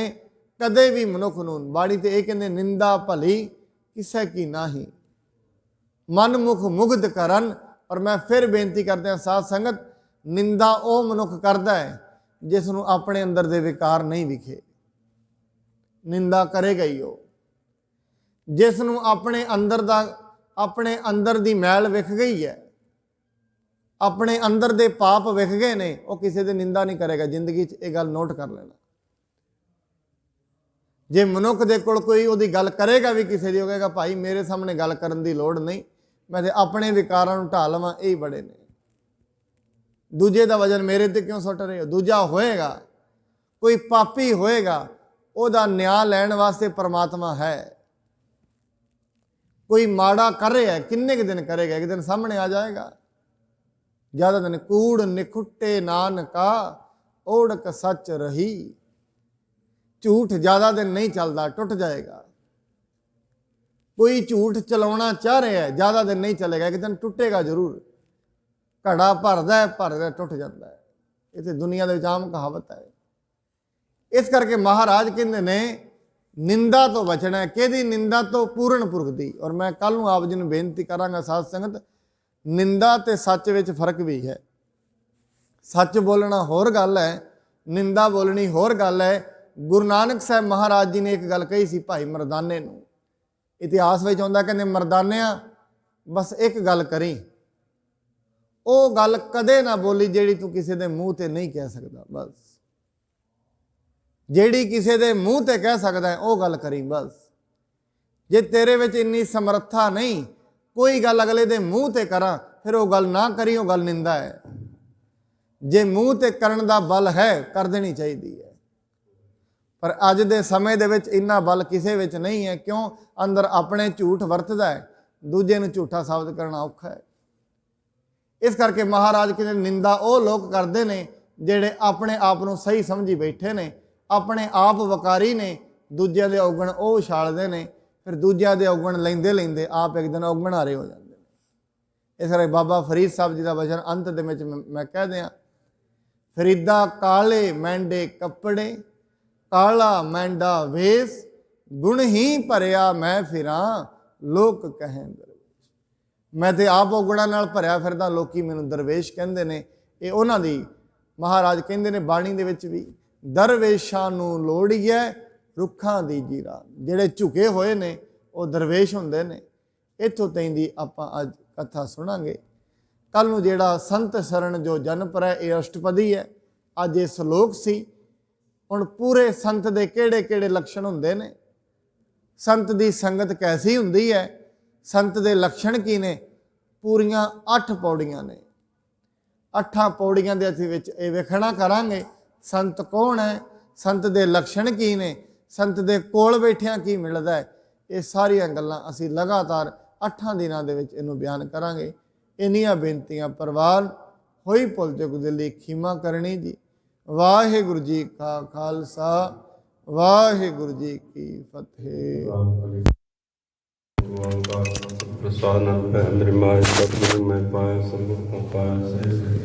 ਕਦੇ ਵੀ ਮਨੁੱਖ ਨੂੰ, ਬਾਣੀ ਤੇ ਇਹ ਕਹਿੰਦੇ ਨਿੰਦਾ ਭਲੀ ਕਿਸੇ ਕੀ ਨਾਹੀ, ਮਨ ਮੁਖ ਮੁਗਧ ਕਰਨ। ਔਰ ਮੈਂ ਫਿਰ ਬੇਨਤੀ ਕਰਦੇ ਹਾਂ ਸਾਧ ਸੰਗਤ, ਨਿੰਦਾ ਉਹ ਮਨੁੱਖ ਕਰਦਾ ਹੈ ਜਿਸ ਨੂੰ ਆਪਣੇ ਅੰਦਰ ਦੇ ਵਿਕਾਰ ਨਹੀਂ ਵਿਖੇ। ਨਿੰਦਾ ਕਰੇਗਾ ਹੀ ਉਹ ਜਿਸ ਨੂੰ ਆਪਣੇ ਅੰਦਰ ਦੀ ਮੈਲ ਵਿਖ ਗਈ ਹੈ, ਆਪਣੇ ਅੰਦਰ ਦੇ ਪਾਪ ਵਿਖ ਗਏ ਨੇ, ਉਹ ਕਿਸੇ ਦੀ ਨਿੰਦਾ ਨਹੀਂ ਕਰੇਗਾ ਜ਼ਿੰਦਗੀ 'ਚ। ਇਹ ਗੱਲ ਨੋਟ ਕਰ ਲੈਣਾ। ਜੇ ਮਨੁੱਖ ਦੇ ਕੋਲ ਕੋਈ ਉਹਦੀ ਗੱਲ ਕਰੇਗਾ ਵੀ ਕਿਸੇ ਦੀ, ਹੋ ਕਹੇਗਾ ਭਾਈ ਮੇਰੇ ਸਾਹਮਣੇ ਗੱਲ ਕਰਨ ਦੀ ਲੋੜ ਨਹੀਂ, ਮੈਂ ਤੇ ਆਪਣੇ ਵਿਕਾਰਾਂ ਨੂੰ ਢਾਹ ਲਵਾਂ, ਇਹ ਬੜੇ ਨੇ। ਦੂਜੇ ਦਾ ਵਜਨ ਮੇਰੇ ਤੇ ਕਿਉਂ ਸੁੱਟ ਰਹੇ ਹੋ? ਦੂਜਾ ਹੋਏਗਾ ਕੋਈ ਪਾਪੀ ਹੋਏਗਾ, ਉਹਦਾ ਨਿਆਂ ਲੈਣ ਵਾਸਤੇ ਪਰਮਾਤਮਾ ਹੈ। ਕੋਈ ਮਾੜਾ ਕਰ ਰਿਹਾ, ਕਿੰਨੇ ਕੁ ਦਿਨ ਕਰੇਗਾ? ਇੱਕ ਦਿਨ ਸਾਹਮਣੇ ਆ ਜਾਏਗਾ। ਜ਼ਿਆਦਾ ਦਿਨ ਕੂੜ ਨਿਖੁੱਟੇ ਨਾਨਕਾ ਓੜਕ ਸੱਚ ਰਹੀ। ਝੂਠ ਜ਼ਿਆਦਾ ਦਿਨ ਨਹੀਂ ਚੱਲਦਾ, ਟੁੱਟ ਜਾਏਗਾ। ਕੋਈ ਝੂਠ ਚਲਾਉਣਾ ਚਾਹ ਰਿਹਾ, ਜ਼ਿਆਦਾ ਦਿਨ ਨਹੀਂ ਚੱਲੇਗਾ, ਇੱਕ ਦਿਨ ਟੁੱਟੇਗਾ ਜ਼ਰੂਰ। ਘੜਾ ਭਰਦਾ ਟੁੱਟ ਜਾਂਦਾ ਹੈ। ਇਹ ਤੇ ਦੁਨੀਆ ਦੇ ਵਿੱਚ ਆਮ ਕਹਾਵਤ ਹੈ। ਇਸ ਕਰਕੇ ਮਹਾਰਾਜ ਕਹਿੰਦੇ ਨੇ ਨਿੰਦਾ ਤੋਂ ਬਚਣਾ ਹੈ। ਕਿਹਦੀ ਨਿੰਦਾ ਤੋਂ? ਪੂਰਨ ਪੁਰਖ ਦੀ। ਔਰ ਮੈਂ ਕੱਲ ਨੂੰ ਆਪ ਜੀ ਨੂੰ ਬੇਨਤੀ ਕਰਾਂਗਾ ਸਾਧ ਸੰਗਤ, ਨਿੰਦਾ ਤੇ ਸੱਚ ਵਿੱਚ ਫਰਕ ਵੀ ਹੈ। ਸੱਚ ਬੋਲਣਾ ਹੋਰ ਗੱਲ ਹੈ, ਨਿੰਦਾ ਬੋਲਣੀ ਹੋਰ ਗੱਲ ਹੈ। ਗੁਰੂ ਨਾਨਕ ਸਾਹਿਬ ਮਹਾਰਾਜ ਜੀ ਨੇ ਇੱਕ ਗੱਲ ਕਹੀ ਸੀ ਭਾਈ ਮਰਦਾਨੇ ਨੂੰ, ਇਤਿਹਾਸ ਵਿੱਚ ਆਉਂਦਾ, ਕਹਿੰਦੇ ਮਰਦਾਨਿਆਂ ਬਸ ਇੱਕ ਗੱਲ ਕਰੀ, ਉਹ ਗੱਲ ਕਦੇ ਨਾ ਬੋਲੀ ਜਿਹੜੀ ਤੂੰ ਕਿਸੇ ਦੇ ਮੂੰਹ ਤੇ ਨਹੀਂ ਕਹਿ ਸਕਦਾ। ਬਸ ਜਿਹੜੀ ਕਿਸੇ ਦੇ ਮੂੰਹ ਤੇ ਕਹਿ ਸਕਦਾ ਹੈ ਉਹ ਗੱਲ ਕਰੀ। ਬਸ ਜੇ ਤੇਰੇ ਵਿੱਚ ਇੰਨੀ ਸਮਰੱਥਾ ਨਹੀਂ ਕੋਈ ਗੱਲ ਅਗਲੇ ਦੇ ਮੂੰਹ ਤੇ ਕਰਾਂ, ਫਿਰ ਉਹ ਗੱਲ ਨਾ ਕਰੀ, ਉਹ ਗੱਲ ਨਿੰਦਾ ਹੈ। ਜੇ ਮੂੰਹ ਤੇ ਕਰਨ ਦਾ ਬਲ ਹੈ ਕਰ ਦੇਣੀ ਚਾਹੀਦੀ ਹੈ, ਪਰ ਅੱਜ ਦੇ ਸਮੇਂ ਦੇ ਵਿੱਚ ਇੰਨਾ ਬਲ ਕਿਸੇ ਵਿੱਚ ਨਹੀਂ ਹੈ। ਕਿਉਂ? ਅੰਦਰ ਆਪਣੇ ਝੂਠ ਵਰਤਦਾ ਹੈ, ਦੂਜੇ ਨੂੰ ਝੂਠਾ ਸਾਬਤ ਕਰਨਾ ਔਖਾ ਹੈ। ਇਸ ਕਰਕੇ ਮਹਾਰਾਜ ਕਹਿੰਦੇ ਨਿੰਦਾ ਉਹ ਲੋਕ ਕਰਦੇ ਨੇ ਜਿਹੜੇ ਆਪਣੇ ਆਪ ਨੂੰ ਸਹੀ ਸਮਝੀ ਬੈਠੇ ਨੇ, ਆਪਣੇ ਆਪ ਵਕਾਰੀ ਨੇ, ਦੂਜਿਆਂ ਦੇ ਔਗਣ ਉਹ ਉਛਾਲਦੇ ਨੇ, ਫਿਰ ਦੂਜਿਆਂ ਦੇ ਔਗਣ ਲੈਂਦੇ ਲੈਂਦੇ ਆਪ ਇੱਕ ਦਿਨ ਔਗਣ ਹਾਰੇ ਹੋ ਜਾਂਦੇ ਨੇ। ਇਸ ਕਰਕੇ ਬਾਬਾ ਫਰੀਦ ਸਾਹਿਬ ਜੀ ਦਾ ਵਚਨ ਅੰਤ ਦੇ ਵਿੱਚ ਮੈਂ ਕਹਿ ਦਿਆਂ, ਫਰੀਦਾ ਕਾਲੇ ਮੈਂਡੇ ਕੱਪੜੇ, ਕਾਲਾ ਮੈਂਡਾ ਵੇਸ, ਗੁਣ ਹੀ ਭਰਿਆ ਮੈਂ ਫਿਰਾਂ, ਲੋਕ ਕਹਿਣ ਦਰਵੇਸ਼। ਮੈਂ ਤੇ ਆਪ ਔਗਣਾਂ ਨਾਲ ਭਰਿਆ ਫਿਰਦਾ, ਲੋਕੀ ਮੈਨੂੰ ਦਰਵੇਸ਼ ਕਹਿੰਦੇ ਨੇ। ਇਹ ਉਹਨਾਂ ਦੀ ਮਹਾਰਾਜ ਕਹਿੰਦੇ ਨੇ ਬਾਣੀ ਦੇ ਵਿੱਚ ਵੀ, ਦਰਵੇਸ਼ਾਂ ਨੂੰ ਲੋੜੀਏ ਰੁੱਖਾਂ ਦੀ ਜੀਰਾ। ਜਿਹੜੇ ਝੁਕੇ ਹੋਏ ਨੇ ਉਹ ਦਰਵੇਸ਼ ਹੁੰਦੇ ਨੇ। ਇੱਥੋਂ ਤਾਈਂ ਦੀ ਆਪਾਂ ਅੱਜ ਕਥਾ ਸੁਣਾਂਗੇ। ਕੱਲ ਨੂੰ ਜਿਹੜਾ ਸੰਤ ਸ਼ਰਨ ਜੋ ਜਨ ਪਰੈ, ਇਹ ਅਸ਼ਟਪਦੀ ਹੈ। ਅੱਜ ਇਹ ਸ਼ਲੋਕ ਸੀ। ਹੁਣ ਪੂਰੇ ਸੰਤ ਦੇ ਕਿਹੜੇ ਕਿਹੜੇ ਲੱਛਣ ਹੁੰਦੇ ਨੇ, ਸੰਤ ਦੀ ਸੰਗਤ ਕੈਸੀ ਹੁੰਦੀ ਹੈ, ਸੰਤ ਦੇ ਲੱਛਣ ਕੀ ਨੇ, ਪੂਰੀਆਂ 8 ਪੌੜੀਆਂ ਨੇ। 8 ਪੌੜੀਆਂ ਦੇ ਅਸੀਂ ਵਿੱਚ ਇਹ ਵੇਖਣਾ ਕਰਾਂਗੇ ਸੰਤ ਕੌਣ ਹੈ, ਸੰਤ ਦੇ ਲੱਛਣ ਕੀ ਨੇ, ਸੰਤ ਦੇ ਕੋਲ ਬੈਠਿਆਂ ਕੀ ਮਿਲਦਾ ਹੈ। ਇਹ ਸਾਰੀਆਂ ਗੱਲਾਂ ਅਸੀਂ ਲਗਾਤਾਰ 8 ਦਿਨਾਂ ਦੇ ਵਿੱਚ ਇਹਨੂੰ ਬਿਆਨ ਕਰਾਂਗੇ। ਇੰਨੀਆਂ ਬੇਨਤੀਆਂ ਪ੍ਰਵਾਨ ਹੋਈ, ਭੁੱਲ ਚੁੱਕ ਦੇ ਲਈ ਖਿਮਾ ਕਰਨੀ ਜੀ। ਵਾਹਿਗੁਰੂ ਜੀ ਕਾ ਖਾਲਸਾ, ਵਾਹਿਗੁਰੂ ਜੀ ਕੀ ਫਤਿਹ। ਪ੍ਰਸਾਦ ਨਾਲ ਅੰਦਰ ਮਾਇ ਸਤਿਗੁਰੂ ਮੈਂ ਪਾਇਆ ਸਭ ਪਾਇਆ।